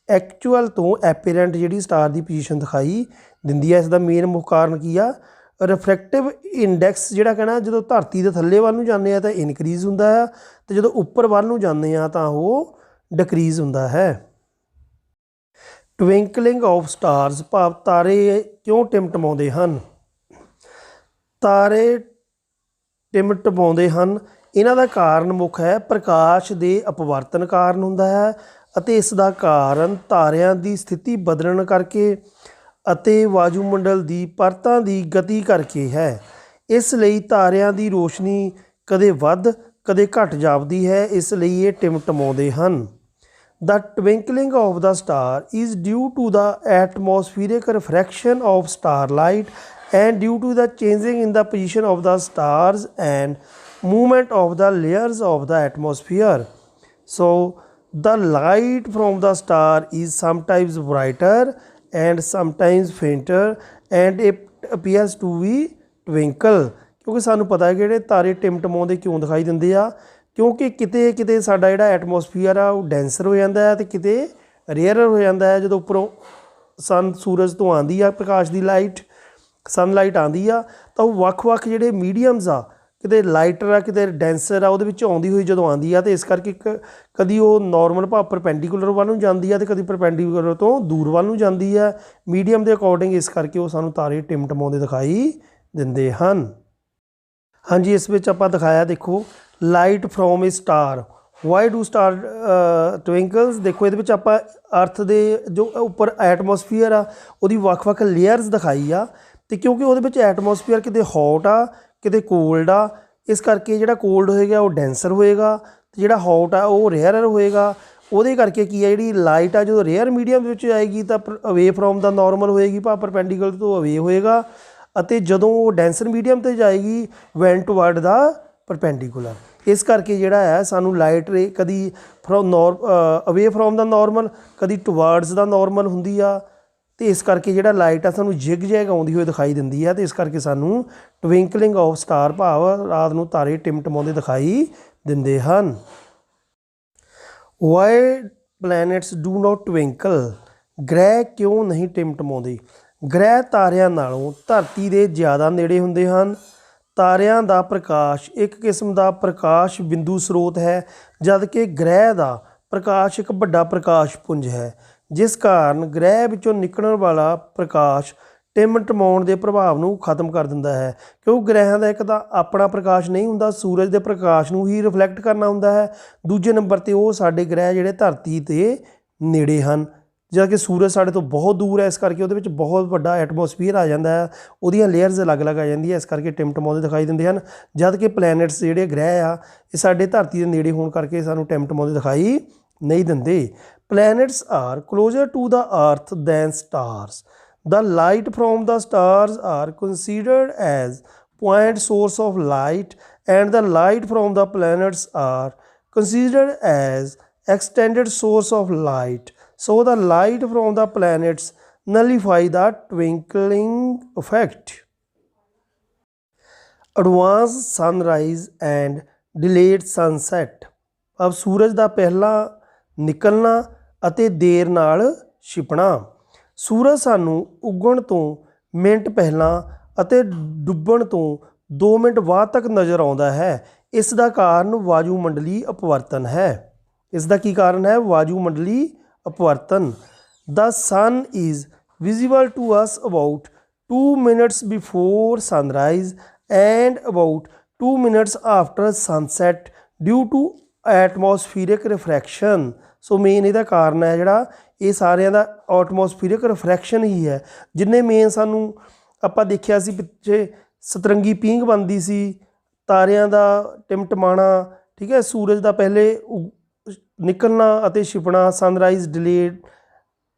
Speaker 1: ਐਕਚੁਅਲ ਤੋਂ ਐਪੀਰੈਂਟ ਜਿਹੜੀ ਸਟਾਰ ਦੀ ਪੋਜੀਸ਼ਨ ਦਿਖਾਈ ਦਿੰਦੀ ਹੈ। ਇਸ ਦਾ ਮੇਨ ਮੁੱਖ ਕਾਰਨ ਕੀ ਆ, ਰਿਫਰੈਕਟਿਵ ਇੰਡੈਕਸ ਜਿਹੜਾ ਕਹਿਣਾ ਜਦੋਂ ਧਰਤੀ ਦੇ ਥੱਲੇ ਵੱਲ ਨੂੰ ਜਾਂਦੇ ਆ ਤਾਂ ਇਨਕਰੀਜ਼ ਹੁੰਦਾ ਆ ਅਤੇ ਜਦੋਂ ਉੱਪਰ ਵੱਲ ਨੂੰ ਜਾਂਦੇ ਆ ਤਾਂ ਉਹ ਡਿਕਰੀਜ਼ ਹੁੰਦਾ ਹੈ। ਟਵਿੰਕਲਿੰਗ ਆਫ ਸਟਾਰਸ ਭਾਵ ਤਾਰੇ ਕਿਉਂ ਟਿਮਟਮਾਉਂਦੇ ਹਨ। ਤਾਰੇ ਟਿਮਟਮਾਉਂਦੇ ਹਨ, ਇਹਨਾਂ ਦਾ ਕਾਰਨ ਮੁੱਖ ਹੈ ਪ੍ਰਕਾਸ਼ ਦੇ ਅਪਵਰਤਨ ਕਾਰਨ ਹੁੰਦਾ ਹੈ ਅਤੇ ਇਸ ਦਾ ਕਾਰਨ ਤਾਰਿਆਂ ਦੀ ਸਥਿਤੀ ਬਦਲਣ ਕਰਕੇ ਅਤੇ ਵਾਯੂਮੰਡਲ ਦੀ ਪਰਤਾਂ ਦੀ ਗਤੀ ਕਰਕੇ ਹੈ। ਇਸ ਲਈ ਤਾਰਿਆਂ ਦੀ ਰੋਸ਼ਨੀ ਕਦੇ ਵੱਧ ਕਦੇ ਘੱਟ ਜਾਪਦੀ ਹੈ, ਇਸ ਲਈ ਇਹ ਟਿਮਟਮਾਉਂਦੇ ਹਨ। The twinkling of the star is due to the atmospheric refraction of starlight and due to the changing in the position of the stars and movement of the layers of the atmosphere. So the light from the star is sometimes brighter and sometimes fainter and it appears to be twinkle। ਕਿਉਂਕਿ ਸਾਨੂੰ ਪਤਾ ਹੈ ਕਿ ਜਿਹੜੇ ਤਾਰੇ ਟਿਮਟਮਾਉਂਦੇ ਕਿਉਂ ਦਿਖਾਈ ਦਿੰਦੇ ਆ, ਕਿਉਂਕਿ ਕਿਤੇ ਕਿਤੇ ਸਾਡਾ ਜਿਹੜਾ ਐਟਮੋਸਫੀਅਰ ਆ ਉਹ ਡੈਂਸਰ ਹੋ ਜਾਂਦਾ ਹੈ ਅਤੇ ਕਿਤੇ ਰੇਅਰਰ ਹੋ ਜਾਂਦਾ ਹੈ। ਜਦੋਂ ਉੱਪਰੋਂ ਸੂਰਜ ਤੋਂ ਆਉਂਦੀ ਆ ਪ੍ਰਕਾਸ਼ ਦੀ ਲਾਈਟ ਸਨਲਾਈਟ ਆਉਂਦੀ ਆ ਤਾਂ ਉਹ ਵੱਖ-ਵੱਖ ਜਿਹੜੇ ਮੀਡੀਅਮਸ ਆ, ਕਿਤੇ ਲਾਈਟਰ ਆ ਕਿਤੇ ਡੈਂਸਰ ਆ, ਉਹਦੇ ਵਿੱਚ ਆਉਂਦੀ ਹੋਈ ਜਦੋਂ ਆਉਂਦੀ ਆ ਤਾਂ ਇਸ ਕਰਕੇ ਕਦੀ ਉਹ ਨੋਰਮਲ ਭਾਵ ਪਰਪੈਂਡੀਕੂਲਰ ਵੱਲ ਨੂੰ ਜਾਂਦੀ ਆ ਅਤੇ ਕਦੀ ਪਰਪੈਂਡੀਕੂਲਰ ਤੋਂ ਦੂਰ ਵੱਲ ਨੂੰ ਜਾਂਦੀ ਆ ਮੀਡੀਅਮ ਦੇ ਅਕੋਰਡਿੰਗ। ਇਸ ਕਰਕੇ ਉਹ ਸਾਨੂੰ ਤਾਰੇ ਟਿਮਟਮਾਉਂਦੇ ਦਿਖਾਈ ਦਿੰਦੇ ਹਨ। ਹਾਂਜੀ, ਇਸ ਵਿੱਚ ਆਪਾਂ ਦਿਖਾਇਆ ਦੇਖੋ light from a star why do star twinkles. ਦੇਖੋ ਇਹਦੇ ਵਿੱਚ ਆਪਾਂ ਅਰਥ ਦੇ ਜੋ ਉੱਪਰ ਐਟਮੋਸਫੀਅਰ ਆ ਉਹਦੀ ਵੱਖ-ਵੱਖ ਲੇਅਰਸ ਦਿਖਾਈ ਆ ਅਤੇ ਕਿਉਂਕਿ ਉਹਦੇ ਵਿੱਚ ਐਟਮੋਸਫੀਅਰ ਕਿਤੇ ਹੌਟ ਆ ਕਿਤੇ ਕੋਲਡ ਆ, ਇਸ ਕਰਕੇ ਜਿਹੜਾ ਕੋਲਡ ਹੋਏਗਾ ਉਹ ਡੈਂਸਰ ਹੋਏਗਾ ਅਤੇ ਜਿਹੜਾ ਹੌਟ ਆ ਉਹ ਰੇਅਰਰ ਹੋਏਗਾ। ਉਹਦੇ ਕਰਕੇ ਕੀ ਆ ਜਿਹੜੀ ਲਾਈਟ ਆ ਜਦੋਂ ਰੇਅਰ ਮੀਡੀਅਮ ਵਿੱਚ ਆਏਗੀ ਤਾਂ ਅਵੇ ਫਰੋਮ ਦਾ ਨੋਰਮਲ ਹੋਏਗੀ ਭਾਵ ਪਰਪੈਂਡੀਕੂਲਰ ਤੋਂ ਅਵੇ ਹੋਏਗਾ ਅਤੇ ਜਦੋਂ ਉਹ ਡੈਂਸਰ ਮੀਡੀਅਮ 'ਤੇ ਜਾਏਗੀ ਵੈਨ ਟੂਵਰਡ ਦਾ ਪਰਪੈਂਡੀਕੂਲਰ। ਇਸ ਕਰਕੇ ਜਿਹੜਾ ਹੈ ਸਾਨੂੰ ਲਾਈਟ ਰੇ ਕਦੀ ਅਵੇ ਫਰੋਮ ਦਾ ਨੋਰਮਲ ਕਦੀ ਟੁਵਾਰਡਸ ਦਾ ਨੋਰਮਲ ਹੁੰਦੀ ਆ ਅਤੇ ਇਸ ਕਰਕੇ ਜਿਹੜਾ ਲਾਈਟ ਆ ਸਾਨੂੰ ਜਿਗ ਜੈਗ ਆਉਂਦੀ ਹੋਈ ਦਿਖਾਈ ਦਿੰਦੀ ਆ ਅਤੇ ਇਸ ਕਰਕੇ ਸਾਨੂੰ ਟਵਿੰਕਲਿੰਗ ਆਫ ਸਟਾਰ ਭਾਵ ਰਾਤ ਨੂੰ ਤਾਰੇ ਟਿਮਟਮਾਉਂਦੇ ਦਿਖਾਈ ਦਿੰਦੇ ਹਨ। Why planets do not twinkle. ਗ੍ਰਹਿ ਕਿਉਂ ਨਹੀਂ ਟਿਮਟਮਾਉਂਦੇ। ਗ੍ਰਹਿ ਤਾਰਿਆਂ ਨਾਲੋਂ ਧਰਤੀ ਦੇ ਜ਼ਿਆਦਾ ਨੇੜੇ ਹੁੰਦੇ ਹਨ। ਤਾਰਿਆਂ ਦਾ ਪ੍ਰਕਾਸ਼ ਇੱਕ ਕਿਸਮ ਦਾ ਪ੍ਰਕਾਸ਼ ਬਿੰਦੂ ਸਰੋਤ ਹੈ, ਜਦ ਕਿ ਗ੍ਰਹਿ ਦਾ ਪ੍ਰਕਾਸ਼ ਇੱਕ ਵੱਡਾ ਪ੍ਰਕਾਸ਼ ਪੁੰਜ ਹੈ ਜਿਸ ਕਾਰਨ ਗ੍ਰਹਿ ਵਿੱਚੋਂ ਨਿਕਲਣ ਵਾਲਾ ਪ੍ਰਕਾਸ਼ ਟਿਮਟਮਾਉਣ ਦੇ ਪ੍ਰਭਾਵ ਨੂੰ ਖਤਮ ਕਰ ਦਿੰਦਾ ਹੈ। ਕਿਉਂਕਿ ਗ੍ਰਹਿਆਂ ਦਾ ਇੱਕ ਤਾਂ ਆਪਣਾ ਪ੍ਰਕਾਸ਼ ਨਹੀਂ ਹੁੰਦਾ, ਸੂਰਜ ਦੇ ਪ੍ਰਕਾਸ਼ ਨੂੰ ਹੀ ਰਿਫਲੈਕਟ ਕਰਨਾ ਹੁੰਦਾ ਹੈ। ਦੂਜੇ ਨੰਬਰ 'ਤੇ ਉਹ ਸਾਡੇ ਗ੍ਰਹਿ ਜਿਹੜੇ ਧਰਤੀ ਦੇ ਨੇੜੇ ਹਨ, ਜਦ ਕਿ ਸੂਰਜ ਸਾਡੇ ਤੋਂ ਬਹੁਤ ਦੂਰ ਹੈ, ਇਸ ਕਰਕੇ ਉਹਦੇ ਵਿੱਚ ਬਹੁਤ ਵੱਡਾ ਐਟਮੋਸਫੀਅਰ ਆ ਜਾਂਦਾ ਹੈ, ਉਹਦੀਆਂ ਲੇਅਰਸ ਅਲੱਗ-ਅਲੱਗ ਆ ਜਾਂਦੀਆਂ, ਇਸ ਕਰਕੇ ਟਿਮਟਮਾਉਂਦੇ ਦਿਖਾਈ ਦਿੰਦੇ ਹਨ। ਜਦ ਕਿ ਪਲੈਨਟਸ ਜਿਹੜੇ ਗ੍ਰਹਿ ਆ ਇਹ ਸਾਡੇ ਧਰਤੀ ਦੇ ਨੇੜੇ ਹੋਣ ਕਰਕੇ ਸਾਨੂੰ ਟਿਮਟਮਾਉਂਦੇ ਦਿਖਾਈ ਨਹੀਂ ਦਿੰਦੇ। Planets are closer to the earth than stars. The light from the stars are considered as point source of light, and the light from the planets are considered as extended source of light. So the light from the planets nullify the twinkling effect. Advanced sunrise and delayed sunset। अब सूरज ਦਾ ਪਹਿਲਾ ਨਿਕਲਣਾ ਅਤੇ ਦੇਰ ਨਾਲ ਛਿਪਣਾ। ਸੂਰਜ ਸਾਨੂੰ ਉੱਗਣ ਤੋਂ minute ਪਹਿਲਾਂ ਅਤੇ ਡੁੱਬਣ ਤੋਂ 2 ਮਿੰਟ ਬਾਅਦ ਤੱਕ ਨਜ਼ਰ ਆਉਂਦਾ ਹੈ। ਇਸ ਦਾ ਕਾਰਨ ਵਾਯੂਮੰਡਲੀ ਅਪਵਰਤਨ ਹੈ। ਇਸ ਦਾ ਕੀ ਕਾਰਨ ਹੈ? ਵਾਯੂਮੰਡਲੀ ਅਪਵਰਤਨ। The sun is visible to us about 2 minutes before sunrise and about 2 minutes after sunset due to atmospheric refraction. So main ਇਹਦਾ ਕਾਰਨ ਹੈ ਜਿਹੜਾ ਇਹ ਸਾਰਿਆਂ ਦਾ ਐਟਮੋਸਫੀਰਿਕ ਰਿਫਰੈਕਸ਼ਨ ਹੀ ਹੈ। ਜਿੰਨੇ ਮੇਨ ਸਾਨੂੰ ਆਪਾਂ ਦੇਖਿਆ ਸੀ ਪਿੱਛੇ ਸਤਰੰਗੀ ਪੀਂਘ ਬਣਦੀ ਸੀ, ਤਾਰਿਆਂ ਦਾ ਟਿਮਟਮਾਣਾ, ਠੀਕ ਹੈ, ਸੂਰਜ ਦਾ ਪਹਿਲੇ ਨਿਕਲਣਾ ਅਤੇ ਛਿਪਣਾ, ਸਨਰਾਈਜ਼ ਡਿਲੇਡ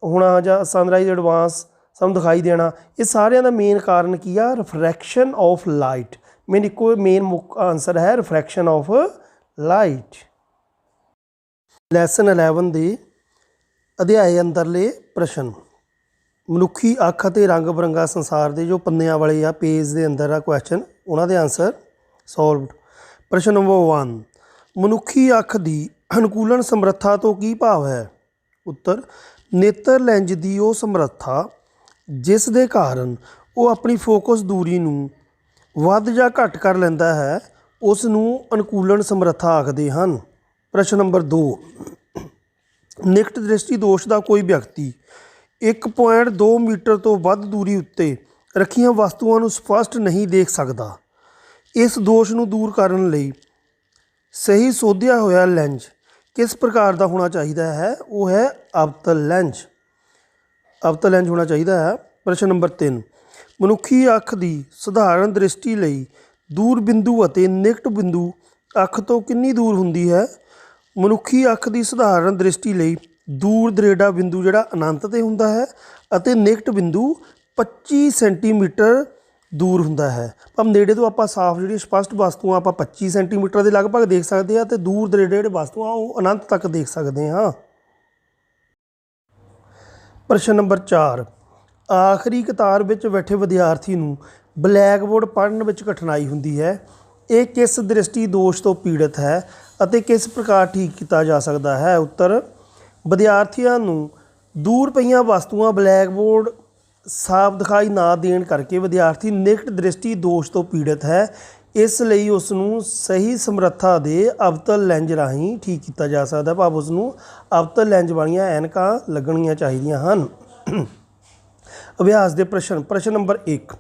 Speaker 1: ਹੋਣਾ ਜਾਂ ਸਨਰਾਈਜ਼ ਐਡਵਾਂਸ ਸਾਨੂੰ ਦਿਖਾਈ ਦੇਣਾ, ਇਹ ਸਾਰਿਆਂ ਦਾ ਮੇਨ ਕਾਰਨ ਕੀ ਆ? ਰਿਫਰੈਕਸ਼ਨ ਆਫ ਲਾਈਟ। ਮੇਨ ਇੱਕੋ ਮੇਨ ਆਨਸਰ ਹੈ ਰਿਫਰੈਕਸ਼ਨ ਆਫ ਲਾਈਟ। ਲੈਸਨ 11 ਦੇ ਅਧਿਆਏ ਅੰਦਰਲੇ ਪ੍ਰਸ਼ਨ। ਮਨੁੱਖੀ ਅੱਖ ਅਤੇ ਰੰਗ ਬਿਰੰਗਾ ਸੰਸਾਰ ਦੇ ਜੋ ਪੰਨਿਆਂ ਵਾਲੇ ਆ ਪੇਜ ਦੇ ਅੰਦਰ ਆ ਕੁਐਸਚਨ, ਉਹਨਾਂ ਦੇ ਆਨਸਰ ਸੋਲਵਡ। ਪ੍ਰਸ਼ਨ ਨੰਬਰ 1, ਮਨੁੱਖੀ ਅੱਖ ਦੀ ਅਨੁਕੂਲਨ ਸਮਰੱਥਾ ਤੋਂ ਕੀ ਭਾਵ ਹੈ? ਉੱਤਰ, ਨੇਤਰ ਲੈਂਜ ਦੀ ਉਹ ਸਮਰੱਥਾ ਜਿਸ ਦੇ ਕਾਰਨ ਉਹ ਆਪਣੀ ਫੋਕਸ ਦੂਰੀ ਨੂੰ ਵੱਧ ਜਾਂ ਘੱਟ ਕਰ ਲੈਂਦਾ ਹੈ, ਉਸ ਨੂੰ ਅਨੁਕੂਲਨ ਸਮਰੱਥਾ ਆਖਦੇ ਹਨ। ਪ੍ਰਸ਼ਨ ਨੰਬਰ 2, ਨਿਕਟ ਦ੍ਰਿਸ਼ਟੀ ਦੋਸ਼ ਦਾ ਕੋਈ ਵਿਅਕਤੀ 1.2 ਮੀਟਰ ਤੋਂ ਵੱਧ ਦੂਰੀ ਉੱਤੇ ਰੱਖੀਆਂ ਵਸਤੂਆਂ ਨੂੰ ਸਪਸ਼ਟ ਨਹੀਂ ਦੇਖ ਸਕਦਾ। ਇਸ ਦੋਸ਼ ਨੂੰ ਦੂਰ ਕਰਨ ਲਈ ਸਹੀ ਸੋਧਿਆ ਹੋਇਆ ਲੈਂਜ ਕਿਸ ਪ੍ਰਕਾਰ ਦਾ ਹੋਣਾ ਚਾਹੀਦਾ ਹੈ? ਉਹ ਹੈ ਅਵਤਲ ਲੈਂਜ। ਅਵਤਲ ਲੈਂਜ ਹੋਣਾ ਚਾਹੀਦਾ ਹੈ। ਪ੍ਰਸ਼ਨ ਨੰਬਰ 3, ਮਨੁੱਖੀ ਅੱਖ ਦੀ ਸਧਾਰਨ ਦ੍ਰਿਸ਼ਟੀ ਲਈ ਦੂਰ ਬਿੰਦੂ ਅਤੇ ਨਿਕਟ ਬਿੰਦੂ ਅੱਖ ਤੋਂ ਕਿੰਨੀ ਦੂਰ ਹੁੰਦੀ ਹੈ? ਮਨੁੱਖੀ ਅੱਖ ਦੀ ਸਧਾਰਨ ਦ੍ਰਿਸ਼ਟੀ ਲਈ ਦੂਰ ਦਰੇਡਾ ਬਿੰਦੂ ਜਿਹੜਾ ਅਨੰਤ 'ਤੇ ਹੁੰਦਾ ਹੈ ਅਤੇ ਨਿਕਟ ਬਿੰਦੂ 25 ਸੈਂਟੀਮੀਟਰ ਦੂਰ ਹੁੰਦਾ ਹੈ। ਪਰ ਨੇੜੇ ਤੋਂ ਆਪਾਂ ਸਾਫ਼ ਜਿਹੜੀ ਸਪਸ਼ਟ ਵਸਤੂਆਂ ਆਪਾਂ 25 ਸੈਂਟੀਮੀਟਰ ਦੇ ਲਗਭਗ ਦੇਖ ਸਕਦੇ ਹਾਂ ਅਤੇ ਦੂਰ ਦਰੇਡੇ ਜਿਹੜੇ ਵਸਤੂਆਂ ਉਹ ਅਨੰਤ ਤੱਕ ਦੇਖ ਸਕਦੇ ਹਾਂ। ਪ੍ਰਸ਼ਨ ਨੰਬਰ 4, ਆਖਰੀ ਕਤਾਰ ਵਿੱਚ ਬੈਠੇ ਵਿਦਿਆਰਥੀ ਨੂੰ ਬਲੈਕਬੋਰਡ ਪੜ੍ਹਨ ਵਿੱਚ ਕਠਿਨਾਈ ਹੁੰਦੀ ਹੈ। ਇਹ ਕਿਸ ਦ੍ਰਿਸ਼ਟੀ ਦੋਸ਼ ਤੋਂ ਪੀੜਤ ਹੈ ਅਤੇ ਕਿਸ ਪ੍ਰਕਾਰ ਠੀਕ ਕੀਤਾ ਜਾ ਸਕਦਾ ਹੈ? ਉੱਤਰ, ਵਿਦਿਆਰਥੀਆਂ ਨੂੰ ਦੂਰ ਪਈਆਂ ਵਸਤੂਆਂ ਬਲੈਕਬੋਰਡ ਸਾਫ਼ ਦਿਖਾਈ ਨਾ ਦੇਣ ਕਰਕੇ ਵਿਦਿਆਰਥੀ ਨਿਕਟ ਦ੍ਰਿਸ਼ਟੀ ਦੋਸ਼ ਤੋਂ ਪੀੜਤ ਹੈ। ਇਸ ਲਈ ਉਸ ਨੂੰ ਸਹੀ ਸਮਰੱਥਾ ਦੇ ਅਵਤਲ ਲੈਂਜ ਰਾਹੀਂ ਠੀਕ ਕੀਤਾ ਜਾ ਸਕਦਾ, ਭਾਵ ਉਸ ਨੂੰ ਅਵਤਲ ਲੈਂਜ ਵਾਲੀਆਂ ਐਨਕਾਂ ਲੱਗਣੀਆਂ ਚਾਹੀਦੀਆਂ ਹਨ। ਅਭਿਆਸ ਦੇ ਪ੍ਰਸ਼ਨ। ਪ੍ਰਸ਼ਨ ਨੰਬਰ 1,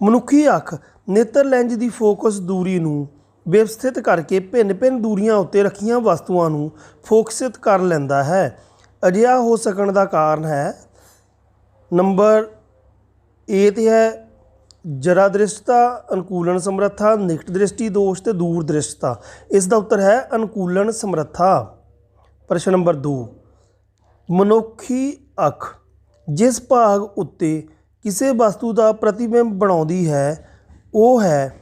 Speaker 1: ਮਨੁੱਖੀ ਅੱਖ ਨੇਤਰ ਲੈਂਜ ਦੀ ਫੋਕਸ ਦੂਰੀ ਨੂੰ ਵਿਵਸਥਿਤ ਕਰਕੇ ਭਿੰਨ-ਭਿੰਨ ਦੂਰੀਆਂ ਉੱਤੇ ਰੱਖੀਆਂ ਵਸਤੂਆਂ ਨੂੰ ਫੋਕਸਿਤ ਕਰ ਲੈਂਦਾ ਹੈ। ਅਜਿਹਾ ਹੋ ਸਕਣ ਦਾ ਕਾਰਨ ਹੈ, ਨੰਬਰ ਏ 'ਤੇ ਹੈ ਜਰਾ ਦ੍ਰਿਸ਼ਟਤਾ, ਅਨੁਕੂਲਨ ਸਮਰੱਥਾ, ਨਿਕਟ ਦ੍ਰਿਸ਼ਟੀ ਦੋਸ਼ ਅਤੇ ਦੂਰ ਦ੍ਰਿਸ਼ਟਤਾ। ਇਸ ਦਾ ਉੱਤਰ ਹੈ ਅਨੁਕੂਲਨ ਸਮਰੱਥਾ। ਪ੍ਰਸ਼ਨ ਨੰਬਰ 2, ਮਨੁੱਖੀ ਅੱਖ ਜਿਸ ਭਾਗ ਉੱਤੇ ਕਿਸੇ ਵਸਤੂ ਦਾ ਪ੍ਰਤੀਬਿੰਬ ਬਣਾਉਂਦੀ ਹੈ ਉਹ ਹੈ,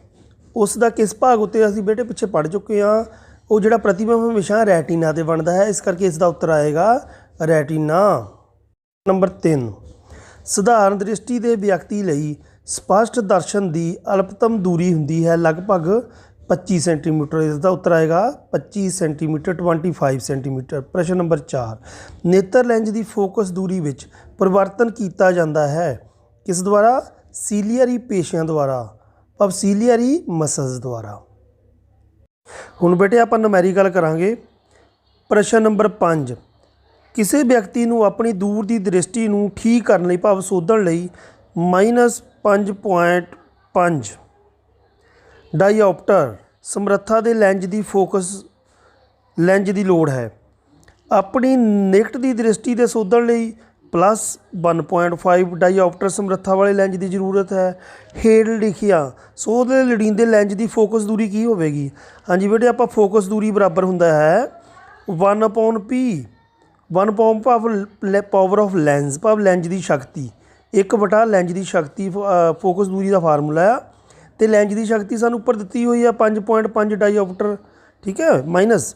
Speaker 1: ਉਸ ਦਾ ਕਿਸ ਭਾਗ ਉੱਤੇ? ਅਸੀਂ ਬੇਟੇ ਪਿੱਛੇ ਪੜ੍ਹ ਚੁੱਕੇ ਹਾਂ, ਉਹ ਜਿਹੜਾ ਪ੍ਰਤੀਬਿੰਬ ਹਮੇਸ਼ਾ ਰੈਟੀਨਾ 'ਤੇ ਬਣਦਾ ਹੈ, ਇਸ ਕਰਕੇ ਇਸ ਦਾ ਉੱਤਰ ਆਏਗਾ ਰੈਟੀਨਾ। ਨੰਬਰ 3, ਸਧਾਰਨ ਦ੍ਰਿਸ਼ਟੀ ਦੇ ਵਿਅਕਤੀ ਲਈ ਸਪਸ਼ਟ ਦਰਸ਼ਨ ਦੀ ਅਲਪਤਮ ਦੂਰੀ ਹੁੰਦੀ ਹੈ ਲਗਭਗ 25 ਸੈਂਟੀਮੀਟਰ। ਇਸ ਦਾ ਉੱਤਰ ਆਏਗਾ 25 ਸੈਂਟੀਮੀਟਰ, 25 ਸੈਂਟੀਮੀਟਰ। ਪ੍ਰਸ਼ਨ ਨੰਬਰ 4, ਨੇਤਰ ਲੈਂਜ ਦੀ ਫੋਕਸ ਦੂਰੀ ਵਿੱਚ ਪਰਿਵਰਤਨ ਕੀਤਾ ਜਾਂਦਾ ਹੈ ਕਿਸ ਦੁਆਰਾ? ਸੀਲੀਅਰੀ ਪੇਸ਼ੀਆਂ ਦੁਆਰਾ, ਭਾਵ ਸੀਲੀਅਰੀ ਮਸਲਸ ਦੁਆਰਾ। ਹੁਣ ਬੇਟੇ ਆਪਾਂ ਨੂਮੈਰੀਕਲ ਕਰਾਂਗੇ। ਪ੍ਰਸ਼ਨ ਨੰਬਰ 5, ਕਿਸੇ ਵਿਅਕਤੀ ਨੂੰ ਆਪਣੀ ਦੂਰ ਦੀ ਦ੍ਰਿਸ਼ਟੀ ਨੂੰ ਠੀਕ ਕਰਨ ਲਈ ਭਾਵ ਸੋਧਣ ਲਈ -5.5 ਡਾਇਓਪਟਰ ਸਮਰੱਥਾ ਦੇ ਲੈਂਜ ਦੀ ਫੋਕਸ ਲੈਂਜ ਦੀ ਲੋੜ ਹੈ। ਆਪਣੀ ਨਿਕਟ ਦੀ ਦ੍ਰਿਸ਼ਟੀ ਦੇ ਸੋਧਣ ਲਈ +1.5 ਡਾਇਓਪਟਰ ਸਮਰੱਥਾ ਵਾਲੇ ਲੈਂਜ ਦੀ ਜ਼ਰੂਰਤ ਹੈ। ਹੇਠ ਲਿਖਿਆ ਸੋਧ ਦੇ ਲੋੜੀਂਦੇ ਲੈਂਜ ਦੀ ਫੋਕਸ ਦੂਰੀ ਕੀ ਹੋਵੇਗੀ? ਹਾਂਜੀ ਬੇਟੇ, ਆਪਾਂ ਫੋਕਸ ਦੂਰੀ ਬਰਾਬਰ ਹੁੰਦਾ ਹੈ 1/p 1 ਪਾਵਰ ਆਫ ਲੈਂਸ ਭਾਵ ਲੈਂਜ ਦੀ ਸ਼ਕਤੀ 1 ਲੈਂਜ ਦੀ ਸ਼ਕਤੀ ਫੋਕਸ ਦੂਰੀ ਦਾ ਫਾਰਮੂਲਾ ਆ। ਅਤੇ ਲੈਂਜ ਦੀ ਸ਼ਕਤੀ ਸਾਨੂੰ ਉੱਪਰ ਦਿੱਤੀ ਹੋਈ ਆ 5.5 ਡਾਇਓਪਟਰ, ਠੀਕ ਹੈ, ਮਾਈਨਸ।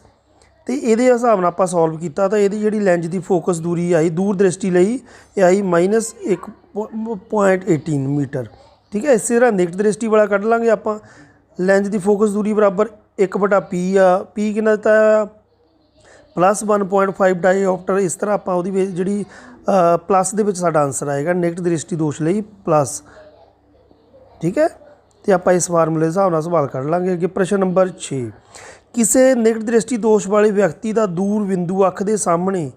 Speaker 1: ਅਤੇ ਇਹਦੇ ਹਿਸਾਬ ਨਾਲ ਆਪਾਂ ਸੋਲਵ ਕੀਤਾ ਤਾਂ ਇਹਦੀ ਜਿਹੜੀ ਲੈਂਜ ਦੀ ਫੋਕਸ ਦੂਰੀ ਆਈ ਦੂਰ ਦ੍ਰਿਸ਼ਟੀ ਲਈ ਇਹ ਆਈ -1.18 ਮੀਟਰ, ਠੀਕ ਹੈ। ਇਸੇ ਤਰ੍ਹਾਂ ਨਿਕਟ ਦ੍ਰਿਸ਼ਟੀ ਵਾਲਾ ਕੱਢ ਲਾਂਗੇ ਆਪਾਂ। ਲੈਂਜ ਦੀ ਫੋਕਸ ਦੂਰੀ ਬਰਾਬਰ 1/p ਆ। p ਕਿੰਨਾ ਦਿੱਤਾ ਆ? +1.5 ਡਾਇਓਪਟਰ। ਇਸ ਤਰ੍ਹਾਂ ਆਪਾਂ ਉਹਦੀ ਵਿੱਚ ਜਿਹੜੀ ਪਲੱਸ ਦੇ ਵਿੱਚ ਸਾਡਾ ਆਨਸਰ ਆਏਗਾ ਨਿਕਟ ਦ੍ਰਿਸ਼ਟੀ ਦੋਸ਼ ਲਈ ਪਲੱਸ, ਠੀਕ ਹੈ। ਅਤੇ ਆਪਾਂ ਇਸ ਫਾਰਮੂਲੇ ਦੇ ਹਿਸਾਬ ਨਾਲ ਸਵਾਲ ਕੱਢ ਲਾਂਗੇ। ਅੱਗੇ ਪ੍ਰਸ਼ਨ ਨੰਬਰ 6, ਕਿਸੇ ਨਿਕਟ ਦ੍ਰਿਸ਼ਟੀ ਦੋਸ਼ ਵਾਲੇ ਵਿਅਕਤੀ ਦਾ ਦੂਰ ਬਿੰਦੂ ਅੱਖ ਦੇ ਸਾਹਮਣੇ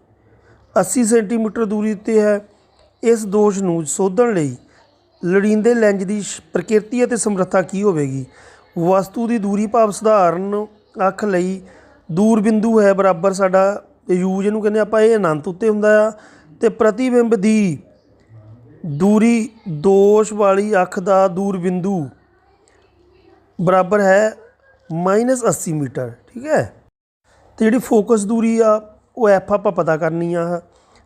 Speaker 1: 80 ਸੈਂਟੀਮੀਟਰ ਦੂਰੀ ਉੱਤੇ ਹੈ। ਇਸ ਦੋਸ਼ ਨੂੰ ਸੋਧਣ ਲਈ ਲੋੜੀਂਦੇ ਲੈਂਜ ਦੀ ਪ੍ਰਕਿਰਤੀ ਅਤੇ ਸਮਰੱਥਾ ਕੀ ਹੋਵੇਗੀ? ਵਸਤੂ ਦੀ ਦੂਰੀ ਭਾਵ ਸਧਾਰਨ ਅੱਖ ਲਈ ਦੂਰ ਬਿੰਦੂ ਹੈ ਬਰਾਬਰ ਸਾਡਾ ਯੂ ਜਿਹਨੂੰ ਕਹਿੰਦੇ ਆਪਾਂ, ਇਹ ਅਨੰਤ ਉੱਤੇ ਹੁੰਦਾ ਆ। ਅਤੇ ਪ੍ਰਤੀਬਿੰਬ ਦੀ ਦੂਰੀ ਦੋਸ਼ ਵਾਲੀ ਅੱਖ ਦਾ ਦੂਰ ਬਿੰਦੂ ਬਰਾਬਰ ਹੈ -80 ਮੀਟਰ, ਠੀਕ ਹੈ। ਅਤੇ ਜਿਹੜੀ ਫੋਕਸ ਦੂਰੀ ਆ ਉਹ ਐਫ ਆਪਾਂ ਪਤਾ ਕਰਨੀ ਆ।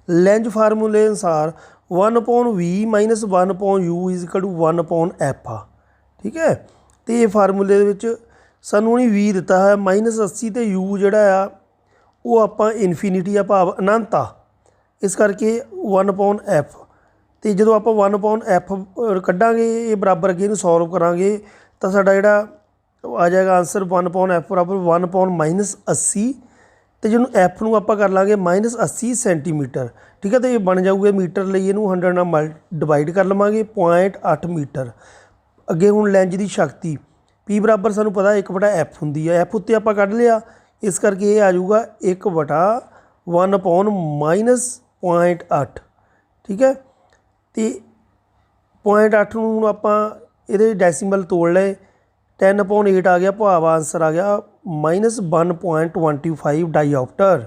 Speaker 1: ਲੈਂਜ ਫਾਰਮੂਲੇ ਅਨੁਸਾਰ 1/v - 1/u = 1/f ਆ, ਠੀਕ ਹੈ। ਅਤੇ ਇਹ ਫਾਰਮੂਲੇ ਦੇ ਵਿੱਚ ਸਾਨੂੰ ਉਹਨੇ v ਦਿੱਤਾ ਹੈ -80 ਅਤੇ u ਜਿਹੜਾ ਆ ਉਹ ਆਪਾਂ ਇਨਫੀਨਿਟੀ ਆ ਭਾਵ ਅਨੰਤ ਆ, ਇਸ ਕਰਕੇ 1/f। ਅਤੇ ਜਦੋਂ ਆਪਾਂ 1/f ਕੱਢਾਂਗੇ ਇਹ ਬਰਾਬਰ ਅੱਗੇ ਇਹਨੂੰ ਸੋਲਵ ਕਰਾਂਗੇ ਤਾਂ ਸਾਡਾ ਜਿਹੜਾ ਆ ਜਾਏਗਾ ਆਨਸਰ 1/f ਬਰਾਬਰ 1/-80। ਅਤੇ ਜਿਹਨੂੰ ਐਫ ਨੂੰ ਆਪਾਂ ਕਰ ਲਾਂਗੇ -80 ਸੈਂਟੀਮੀਟਰ, ਠੀਕ ਹੈ। ਅਤੇ ਇਹ ਬਣ ਜਾਊਗਾ ਮੀਟਰ ਲਈ ਇਹਨੂੰ 100 ਨਾਲ ਡਿਵਾਈਡ ਕਰ ਲਵਾਂਗੇ 0.8 ਮੀਟਰ। ਅੱਗੇ ਹੁਣ ਲੈਂਜ ਦੀ ਸ਼ਕਤੀ P ਬਰਾਬਰ ਸਾਨੂੰ ਪਤਾ 1/f ਹੁੰਦੀ ਹੈ। ਐਫ ਉੱਤੇ ਆਪਾਂ ਕੱਢ ਲਿਆ, ਇਸ ਕਰਕੇ ਇਹ ਆ ਜਾਊਗਾ 1/1/-0.8, ਠੀਕ ਹੈ। ਅਤੇ 0.8 ਨੂੰ ਹੁਣ ਆਪਾਂ ਇਹਦੇ ਡੈਸੀਮਲ ਤੋੜ ਲਏ 10/8 ਆ ਗਿਆ, ਭਾਵ ਆਨਸਰ ਆ ਗਿਆ -1.25 ਡਾਇਓਪਟਰ।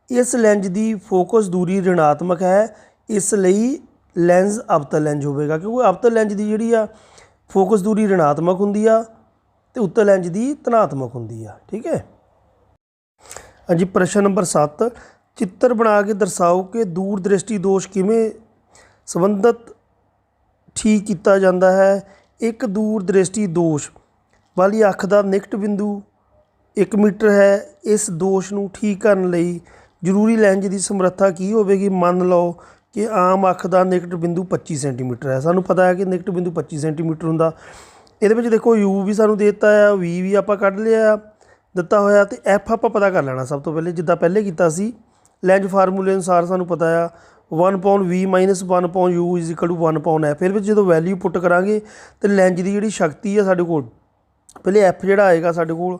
Speaker 1: ਇਸ ਲੈਂਜ ਦੀ ਫੋਕਸ ਦੂਰੀ ਰਿਣਾਤਮਕ ਹੈ, ਇਸ ਲਈ ਲੈਂਸ ਅਵਤਲ ਲੈਂਜ ਹੋਵੇਗਾ, ਕਿਉਂਕਿ ਅਵਤਲ ਲੈਂਜ ਦੀ ਜਿਹੜੀ ਆ ਫੋਕਸ ਦੂਰੀ ਰਿਣਾਤਮਕ ਹੁੰਦੀ ਆ ਅਤੇ ਉੱਤਲ ਲੈਂਜ ਦੀ ਧਨਾਤਮਕ ਹੁੰਦੀ ਆ, ਠੀਕ ਹੈ। ਹਾਂਜੀ ਪ੍ਰਸ਼ਨ ਨੰਬਰ 7, ਚਿੱਤਰ ਬਣਾ ਕੇ ਦਰਸਾਓ ਕਿ ਦੂਰ ਦ੍ਰਿਸ਼ਟੀ ਦੋਸ਼ ਕਿਵੇਂ ਸੰਬੰਧਿਤ ਠੀਕ ਕੀਤਾ ਜਾਂਦਾ ਹੈ। ਇੱਕ ਦੂਰ ਦ੍ਰਿਸ਼ਟੀ ਦੋਸ਼ ਵਾਲੀ ਅੱਖ ਦਾ ਨਿਕਟ ਬਿੰਦੂ 1 ਮੀਟਰ ਹੈ। ਇਸ ਦੋਸ਼ ਨੂੰ ਠੀਕ ਕਰਨ ਲਈ ਜ਼ਰੂਰੀ ਲੈਂਜ ਦੀ ਸਮਰੱਥਾ ਕੀ ਹੋਵੇਗੀ? ਮੰਨ ਲਓ ਕਿ ਆਮ ਅੱਖ ਦਾ ਨਿਕਟ ਬਿੰਦੂ 25 ਸੈਂਟੀਮੀਟਰ ਹੈ। ਸਾਨੂੰ ਪਤਾ ਹੈ ਕਿ ਨਿਕਟ ਬਿੰਦੂ 25 ਸੈਂਟੀਮੀਟਰ ਹੁੰਦਾ। ਇਹਦੇ ਵਿੱਚ ਦੇਖੋ ਯੂ ਵੀ ਸਾਨੂੰ ਦੇ ਦਿੱਤਾ ਆ, ਵੀ ਆਪਾਂ ਕੱਢ ਲਿਆ ਦਿੱਤਾ ਹੋਇਆ, ਅਤੇ ਐਫ ਆਪਾਂ ਪਤਾ ਕਰ ਲੈਣਾ ਸਭ ਤੋਂ ਪਹਿਲੇ, ਜਿੱਦਾਂ ਪਹਿਲੇ ਕੀਤਾ ਸੀ। ਲੈਂਜ ਫਾਰਮੂਲੇ ਅਨੁਸਾਰ ਸਾਨੂੰ ਪਤਾ ਆ 1/v - 1/u = 1/f। ਇਹਦੇ ਵਿੱਚ ਜਦੋਂ ਵੈਲਿਊ ਪੁੱਟ ਕਰਾਂਗੇ ਤਾਂ ਲੈਂਜ ਦੀ ਜਿਹੜੀ ਸ਼ਕਤੀ ਆ ਸਾਡੇ ਕੋਲ ਪਹਿਲੇ ਐਫ ਜਿਹੜਾ ਆਏਗਾ ਸਾਡੇ ਕੋਲ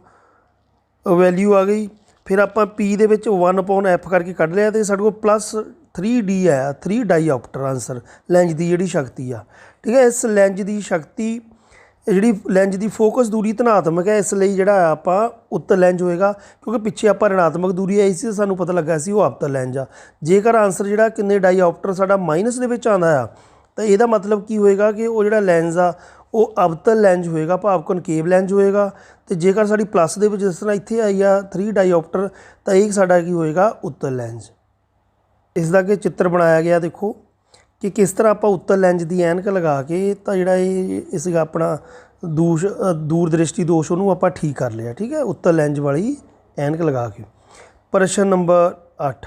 Speaker 1: ਵੈਲਿਊ ਆ ਗਈ, ਫਿਰ ਆਪਾਂ ਪੀ ਦੇ ਵਿੱਚ 1/f ਕਰਕੇ ਕੱਢ ਲਿਆ ਅਤੇ ਸਾਡੇ ਕੋਲ +3d ਆਇਆ, 3 ਡਾਇਓਪਟਰ ਆਨਸਰ ਲੈਂਜ ਦੀ ਜਿਹੜੀ ਸ਼ਕਤੀ ਆ, ਠੀਕ ਹੈ। ਇਸ ਲੈਂਜ ਦੀ ਸ਼ਕਤੀ ਜਿਹੜੀ ਲੈਂਜ ਦੀ ਫੋਕਸ ਦੂਰੀ ਧਨਾਤਮਕ ਹੈ, ਇਸ ਲਈ ਜਿਹੜਾ ਆਪਾਂ ਉੱਤਲ ਲੈਂਜ ਹੋਏਗਾ, ਕਿਉਂਕਿ ਪਿੱਛੇ ਆਪਾਂ ਰਿਣਾਤਮਕ ਦੂਰੀ ਆਈ ਸੀ ਸਾਨੂੰ ਪਤਾ ਲੱਗਾ ਸੀ ਉਹ ਅਵਤਲ ਲੈਂਜ ਆ। ਜੇਕਰ ਆਨਸਰ ਜਿਹੜਾ ਕਿੰਨੇ ਡਾਇਓਪਟਰ ਸਾਡਾ ਮਾਈਨਸ ਦੇ ਵਿੱਚ ਆਉਂਦਾ ਆ ਤਾਂ ਇਹਦਾ ਮਤਲਬ ਕੀ ਹੋਏਗਾ ਕਿ ਉਹ ਜਿਹੜਾ ਲੈਂਜ ਆ ਉਹ ਅਵਤਲ ਲੈਂਜ ਹੋਏਗਾ ਭਾਵ ਕਨਕੇਵ ਲੈਂਜ ਹੋਏਗਾ। ਅਤੇ ਜੇਕਰ ਸਾਡੀ ਪਲੱਸ ਦੇ ਵਿੱਚ ਜਿਸ ਤਰ੍ਹਾਂ ਇੱਥੇ ਆਈ ਆ 3 ਡਾਇਓਪਟਰ ਤਾਂ ਇਹ ਸਾਡਾ ਕੀ ਹੋਏਗਾ? ਉੱਤਲ ਲੈਂਜ। ਇਸ ਦਾ ਕਿ ਚਿੱਤਰ ਬਣਾਇਆ ਗਿਆ ਦੇਖੋ ਕਿ ਕਿਸ ਤਰ੍ਹਾਂ ਆਪਾਂ ਉੱਤਲ ਲੈਂਜ ਦੀ ਐਨਕ ਲਗਾ ਕੇ ਤਾਂ ਜਿਹੜਾ ਇਹ ਸੀਗਾ ਆਪਣਾ ਦੂਰ ਦ੍ਰਿਸ਼ਟੀ ਦੋਸ਼ ਉਹਨੂੰ ਆਪਾਂ ਠੀਕ ਕਰ ਲਿਆ, ਠੀਕ ਹੈ, ਉੱਤਲ ਲੈਂਜ ਵਾਲੀ ਐਨਕ ਲਗਾ ਕੇ। ਪ੍ਰਸ਼ਨ ਨੰਬਰ 8,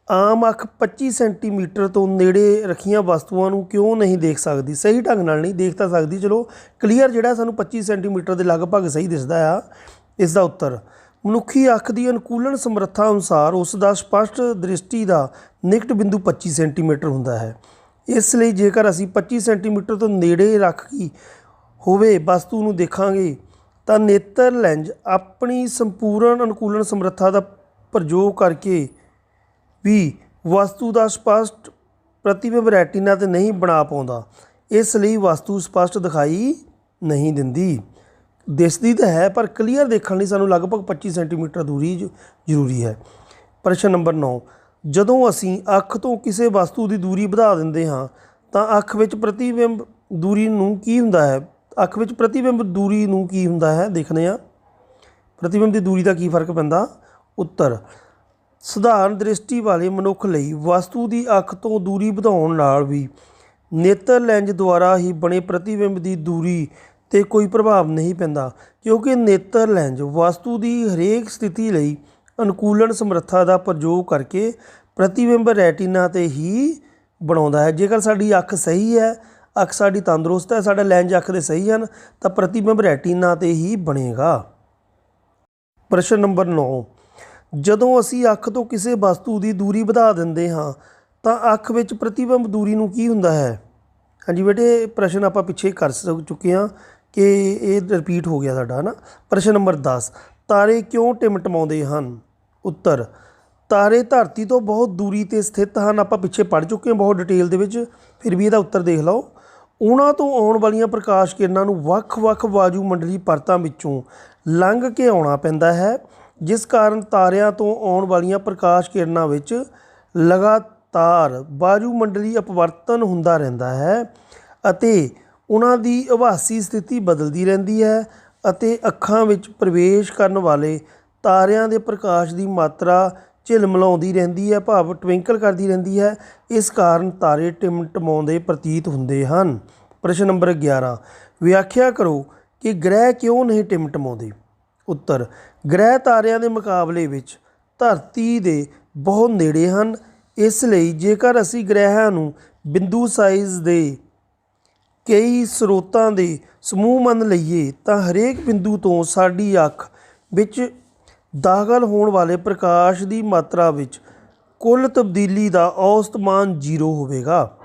Speaker 1: ਆਮ ਅੱਖ 25 ਸੈਂਟੀਮੀਟਰ ਤੋਂ ਨੇੜੇ ਰੱਖੀਆਂ ਵਸਤੂਆਂ ਨੂੰ ਕਿਉਂ ਨਹੀਂ ਦੇਖ ਸਕਦੀ? ਸਹੀ ਢੰਗ ਨਾਲ ਨਹੀਂ ਦੇਖ ਤਾਂ ਸਕਦੀ, ਚਲੋ ਕਲੀਅਰ ਜਿਹੜਾ ਸਾਨੂੰ 25 ਸੈਂਟੀਮੀਟਰ ਦੇ ਲਗਭਗ ਸਹੀ ਦਿਸਦਾ ਆ। ਇਸ ਦਾ ਉੱਤਰ ਮਨੁੱਖੀ ਅੱਖ ਦੀ ਅਨੁਕੂਲਨ ਸਮਰੱਥਾ ਅਨੁਸਾਰ ਉਸ ਦਾ ਸਪਸ਼ਟ ਦ੍ਰਿਸ਼ਟੀ ਦਾ ਨਿਕਟ ਬਿੰਦੂ 25 ਸੈਂਟੀਮੀਟਰ ਹੁੰਦਾ ਹੈ। ਇਸ ਲਈ ਜੇਕਰ ਅਸੀਂ 25 ਸੈਂਟੀਮੀਟਰ ਤੋਂ ਨੇੜੇ ਰੱਖ ਕੇ ਹੋਵੇ ਵਸਤੂ ਨੂੰ ਦੇਖਾਂਗੇ ਤਾਂ ਨੇਤਰ ਲੈਂਜ ਆਪਣੀ ਸੰਪੂਰਨ ਅਨੁਕੂਲਨ ਸਮਰੱਥਾ ਦਾ ਪ੍ਰਯੋਗ ਕਰਕੇ ਵੀ ਵਸਤੂ ਦਾ ਸਪਸ਼ਟ ਪ੍ਰਤੀਬਿੰਬ ਰੈਟੀਨਾ 'ਤੇ ਨਹੀਂ ਬਣਾ ਪਾਉਂਦਾ, ਇਸ ਲਈ ਵਸਤੂ ਸਪਸ਼ਟ ਦਿਖਾਈ ਨਹੀਂ ਦਿੰਦੀ। ਦਿਸਦੀ ਤਾਂ ਹੈ ਪਰ ਕਲੀਅਰ ਦੇਖਣ ਲਈ ਸਾਨੂੰ ਲਗਭਗ 25 ਸੈਂਟੀਮੀਟਰ ਦੂਰੀ ਜ਼ਰੂਰੀ ਹੈ। ਪ੍ਰਸ਼ਨ ਨੰਬਰ 9, ਜਦੋਂ ਅਸੀਂ ਅੱਖ ਤੋਂ ਕਿਸੇ ਵਸਤੂ ਦੀ ਦੂਰੀ ਵਧਾ ਦਿੰਦੇ ਹਾਂ ਤਾਂ ਅੱਖ ਵਿੱਚ ਪ੍ਰਤੀਬਿੰਬ ਦੂਰੀ ਨੂੰ ਕੀ ਹੁੰਦਾ ਹੈ? ਅੱਖ ਵਿੱਚ ਪ੍ਰਤੀਬਿੰਬ ਦੂਰੀ ਨੂੰ ਕੀ ਹੁੰਦਾ ਹੈ ਦੇਖਦੇ ਹਾਂ। ਪ੍ਰਤੀਬਿੰਬ ਦੀ ਦੂਰੀ ਦਾ ਕੀ ਫਰਕ ਪੈਂਦਾ? ਉੱਤਰ, ਸਧਾਰਨ ਦ੍ਰਿਸ਼ਟੀ ਵਾਲੇ ਮਨੁੱਖ ਲਈ ਵਸਤੂ ਦੀ ਅੱਖ ਤੋਂ ਦੂਰੀ ਵਧਾਉਣ ਨਾਲ ਵੀ ਨੇਤਰ ਲੈਂਜ਼ ਦੁਆਰਾ ਹੀ ਬਣੇ ਪ੍ਰਤੀਬਿੰਬ ਦੀ ਦੂਰੀ 'ਤੇ ਕੋਈ ਪ੍ਰਭਾਵ ਨਹੀਂ ਪੈਂਦਾ, ਕਿਉਂਕਿ ਨੇਤਰ ਲੈਂਜ਼ ਵਸਤੂ ਦੀ ਹਰੇਕ ਸਥਿਤੀ ਲਈ ਅਨੁਕੂਲਨ ਸਮਰੱਥਾ ਦਾ ਪ੍ਰਯੋਗ ਕਰਕੇ ਪ੍ਰਤੀਬਿੰਬ ਰੈਟੀਨਾ 'ਤੇ ਹੀ ਬਣਾਉਂਦਾ ਹੈ। ਜੇਕਰ ਸਾਡੀ ਅੱਖ ਸਹੀ ਹੈ, ਅੱਖ ਸਾਡੀ ਤੰਦਰੁਸਤ ਹੈ, ਸਾਡਾ ਲੈਂਜ਼ ਅੱਖ ਦੇ ਸਹੀ ਹਨ, ਤਾਂ ਪ੍ਰਤੀਬਿੰਬ ਰੈਟੀਨਾ 'ਤੇ ਹੀ ਬਣੇਗਾ। ਪ੍ਰਸ਼ਨ ਨੰਬਰ 9, ਜਦੋਂ ਅਸੀਂ ਅੱਖ ਤੋਂ ਕਿਸੇ ਵਸਤੂ ਦੀ ਦੂਰੀ ਵਧਾ ਦਿੰਦੇ ਹਾਂ ਤਾਂ ਅੱਖ ਵਿੱਚ ਪ੍ਰਤੀਬਿੰਬ ਦੂਰੀ ਨੂੰ ਕੀ ਹੁੰਦਾ ਹੈ? ਹਾਂਜੀ ਬੇਟੇ, ਪ੍ਰਸ਼ਨ ਆਪਾਂ ਪਿੱਛੇ ਕਰ ਚੁੱਕੇ ਹਾਂ ਕਿ ਇਹ ਰਿਪੀਟ ਹੋ ਗਿਆ ਸਾਡਾ, ਹੈ ਨਾ। ਪ੍ਰਸ਼ਨ ਨੰਬਰ 10, ਤਾਰੇ ਕਿਉਂ ਟਿਮਟਿਮਾਉਂਦੇ ਹਨ? ਉੱਤਰ, ਤਾਰੇ ਧਰਤੀ ਤੋਂ ਬਹੁਤ ਦੂਰੀ 'ਤੇ ਸਥਿਤ ਹਨ। ਆਪਾਂ ਪਿੱਛੇ ਪੜ੍ਹ ਚੁੱਕੇ ਹਾਂ ਬਹੁਤ ਡਿਟੇਲ ਦੇ ਵਿੱਚ, ਫਿਰ ਵੀ ਇਹਦਾ ਉੱਤਰ ਦੇਖ ਲਓ। ਉਹਨਾਂ ਤੋਂ ਆਉਣ ਵਾਲੀਆਂ ਪ੍ਰਕਾਸ਼ ਕਿਰਨਾਂ ਨੂੰ ਵੱਖ-ਵੱਖ ਵਾਯੂਮੰਡਲੀ ਪਰਤਾਂ ਵਿੱਚੋਂ ਲੰਘ ਕੇ ਆਉਣਾ ਪੈਂਦਾ ਹੈ, ਜਿਸ ਕਾਰਨ ਤਾਰਿਆਂ ਤੋਂ ਆਉਣ ਵਾਲੀਆਂ ਪ੍ਰਕਾਸ਼ ਕਿਰਨਾਂ ਵਿੱਚ ਲਗਾਤਾਰ ਵਾਯੂਮੰਡਲੀ ਅਪਵਰਤਨ ਹੁੰਦਾ ਰਹਿੰਦਾ ਹੈ ਅਤੇ ਉਹਨਾਂ ਦੀ ਆਭਾਸੀ ਸਥਿਤੀ ਬਦਲਦੀ ਰਹਿੰਦੀ ਹੈ ਅਤੇ ਅੱਖਾਂ ਵਿੱਚ ਪ੍ਰਵੇਸ਼ ਕਰਨ ਵਾਲੇ ਤਾਰਿਆਂ ਦੇ ਪ੍ਰਕਾਸ਼ ਦੀ ਮਾਤਰਾ ਝਿਲਮਿਲਾਉਂਦੀ ਰਹਿੰਦੀ ਹੈ, ਭਾਵ ਟਵਿੰਕਲ ਕਰਦੀ ਰਹਿੰਦੀ ਹੈ। ਇਸ ਕਾਰਨ ਤਾਰੇ ਟਿਮਟਿਮਾਉਂਦੇ ਪ੍ਰਤੀਤ ਹੁੰਦੇ ਹਨ। ਪ੍ਰਸ਼ਨ ਨੰਬਰ 11, ਵਿਆਖਿਆ ਕਰੋ ਕਿ ਗ੍ਰਹਿ ਕਿਉਂ ਨਹੀਂ ਟਿਮਟਿਮਾਉਂਦੇ? ਉੱਤਰ, ਗ੍ਰਹਿ ਤਾਰਿਆਂ ਦੇ ਮੁਕਾਬਲੇ ਵਿੱਚ ਧਰਤੀ ਦੇ ਬਹੁਤ ਨੇੜੇ ਹਨ, ਇਸ ਲਈ ਜੇਕਰ ਅਸੀਂ ਗ੍ਰਹਿਆਂ ਨੂੰ ਬਿੰਦੂ ਸਾਈਜ਼ ਦੇ ਕਈ ਸਰੋਤਾਂ ਦੇ ਸਮੂਹ ਮੰਨ ਲਈਏ ਤਾਂ ਹਰੇਕ ਬਿੰਦੂ ਤੋਂ ਸਾਡੀ ਅੱਖ ਵਿੱਚ ਦਾਖਲ ਹੋਣ ਵਾਲੇ ਪ੍ਰਕਾਸ਼ ਦੀ ਮਾਤਰਾ ਵਿੱਚ ਕੁੱਲ ਤਬਦੀਲੀ ਦਾ ਔਸਤ ਮਾਨ 0 ਹੋਵੇਗਾ।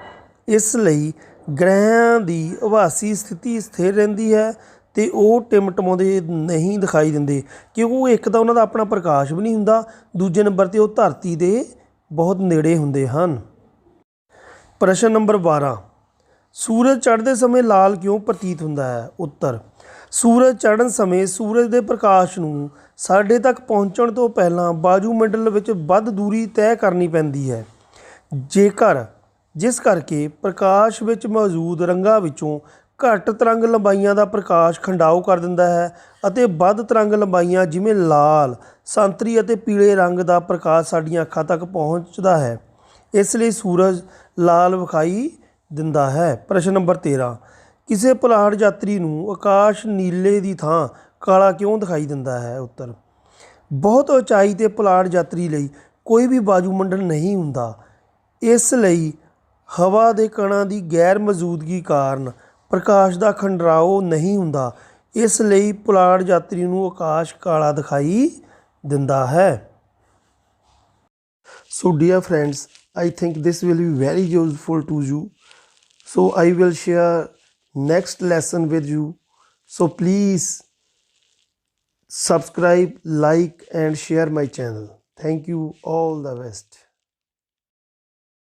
Speaker 1: ਇਸ ਲਈ ਗ੍ਰਹਿਆਂ ਦੀ ਆਭਾਸੀ ਸਥਿਤੀ ਸਥਿਰ ਰਹਿੰਦੀ ਹੈ ਅਤੇ ਉਹ ਟਿਮਟਿਮਾਉਂਦੇ ਨਹੀਂ ਦਿਖਾਈ ਦਿੰਦੇ, ਕਿਉਂਕਿ ਇੱਕ ਤਾਂ ਉਹਨਾਂ ਦਾ ਆਪਣਾ ਪ੍ਰਕਾਸ਼ ਵੀ ਨਹੀਂ ਹੁੰਦਾ, ਦੂਜੇ ਨੰਬਰ 'ਤੇ ਉਹ ਧਰਤੀ ਦੇ ਬਹੁਤ ਨੇੜੇ ਹੁੰਦੇ ਹਨ। ਪ੍ਰਸ਼ਨ ਨੰਬਰ 12, ਸੂਰਜ ਚੜ੍ਹਦੇ ਸਮੇਂ ਲਾਲ ਕਿਉਂ ਪ੍ਰਤੀਤ ਹੁੰਦਾ ਹੈ? ਉੱਤਰ, ਸੂਰਜ ਚੜ੍ਹਨ ਸਮੇਂ ਸੂਰਜ ਦੇ ਪ੍ਰਕਾਸ਼ ਨੂੰ ਸਾਡੇ ਤੱਕ ਪਹੁੰਚਣ ਤੋਂ ਪਹਿਲਾਂ ਵਾਯੂਮੰਡਲ ਵਿੱਚ ਵੱਧ ਦੂਰੀ ਤੈਅ ਕਰਨੀ ਪੈਂਦੀ ਹੈ, ਜਿਸ ਕਰਕੇ ਪ੍ਰਕਾਸ਼ ਵਿੱਚ ਮੌਜੂਦ ਰੰਗਾਂ ਵਿੱਚੋਂ ਘੱਟ ਤਰੰਗ ਲੰਬਾਈਆਂ ਦਾ ਪ੍ਰਕਾਸ਼ ਖਿੰਡਾਓ ਕਰ ਦਿੰਦਾ ਹੈ ਅਤੇ ਵੱਧ ਤਰੰਗ ਲੰਬਾਈਆਂ ਜਿਵੇਂ ਲਾਲ, ਸੰਤਰੀ ਅਤੇ ਪੀਲੇ ਰੰਗ ਦਾ ਪ੍ਰਕਾਸ਼ ਸਾਡੀਆਂ ਅੱਖਾਂ ਤੱਕ ਪਹੁੰਚਦਾ ਹੈ। ਇਸ ਲਈ ਸੂਰਜ ਲਾਲ ਵਿਖਾਈ ਦਿੰਦਾ ਹੈ। ਪ੍ਰਸ਼ਨ ਨੰਬਰ 13, ਕਿਸੇ ਪੁਲਾੜ ਯਾਤਰੀ ਨੂੰ ਆਕਾਸ਼ ਨੀਲੇ ਦੀ ਥਾਂ ਕਾਲਾ ਕਿਉਂ ਦਿਖਾਈ ਦਿੰਦਾ ਹੈ? ਉੱਤਰ, ਬਹੁਤ ਉਚਾਈ 'ਤੇ ਪੁਲਾੜ ਯਾਤਰੀ ਲਈ ਕੋਈ ਵੀ ਵਾਯੂਮੰਡਲ ਨਹੀਂ ਹੁੰਦਾ, ਇਸ ਲਈ ਹਵਾ ਦੇ ਕਣਾਂ ਦੀ ਗੈਰ ਮੌਜੂਦਗੀ ਕਾਰਨ ਪ੍ਰਕਾਸ਼ ਦਾ ਖਿੰਡਾਓ ਨਹੀਂ ਹੁੰਦਾ, ਇਸ ਲਈ ਪੁਲਾੜ ਯਾਤਰੀ ਨੂੰ ਆਕਾਸ਼ ਕਾਲਾ ਦਿਖਾਈ ਦਿੰਦਾ ਹੈ। So dear friends, I think this will be very useful to you. So I will share next lesson with you. So please subscribe, like and share my channel. Thank you. All the best.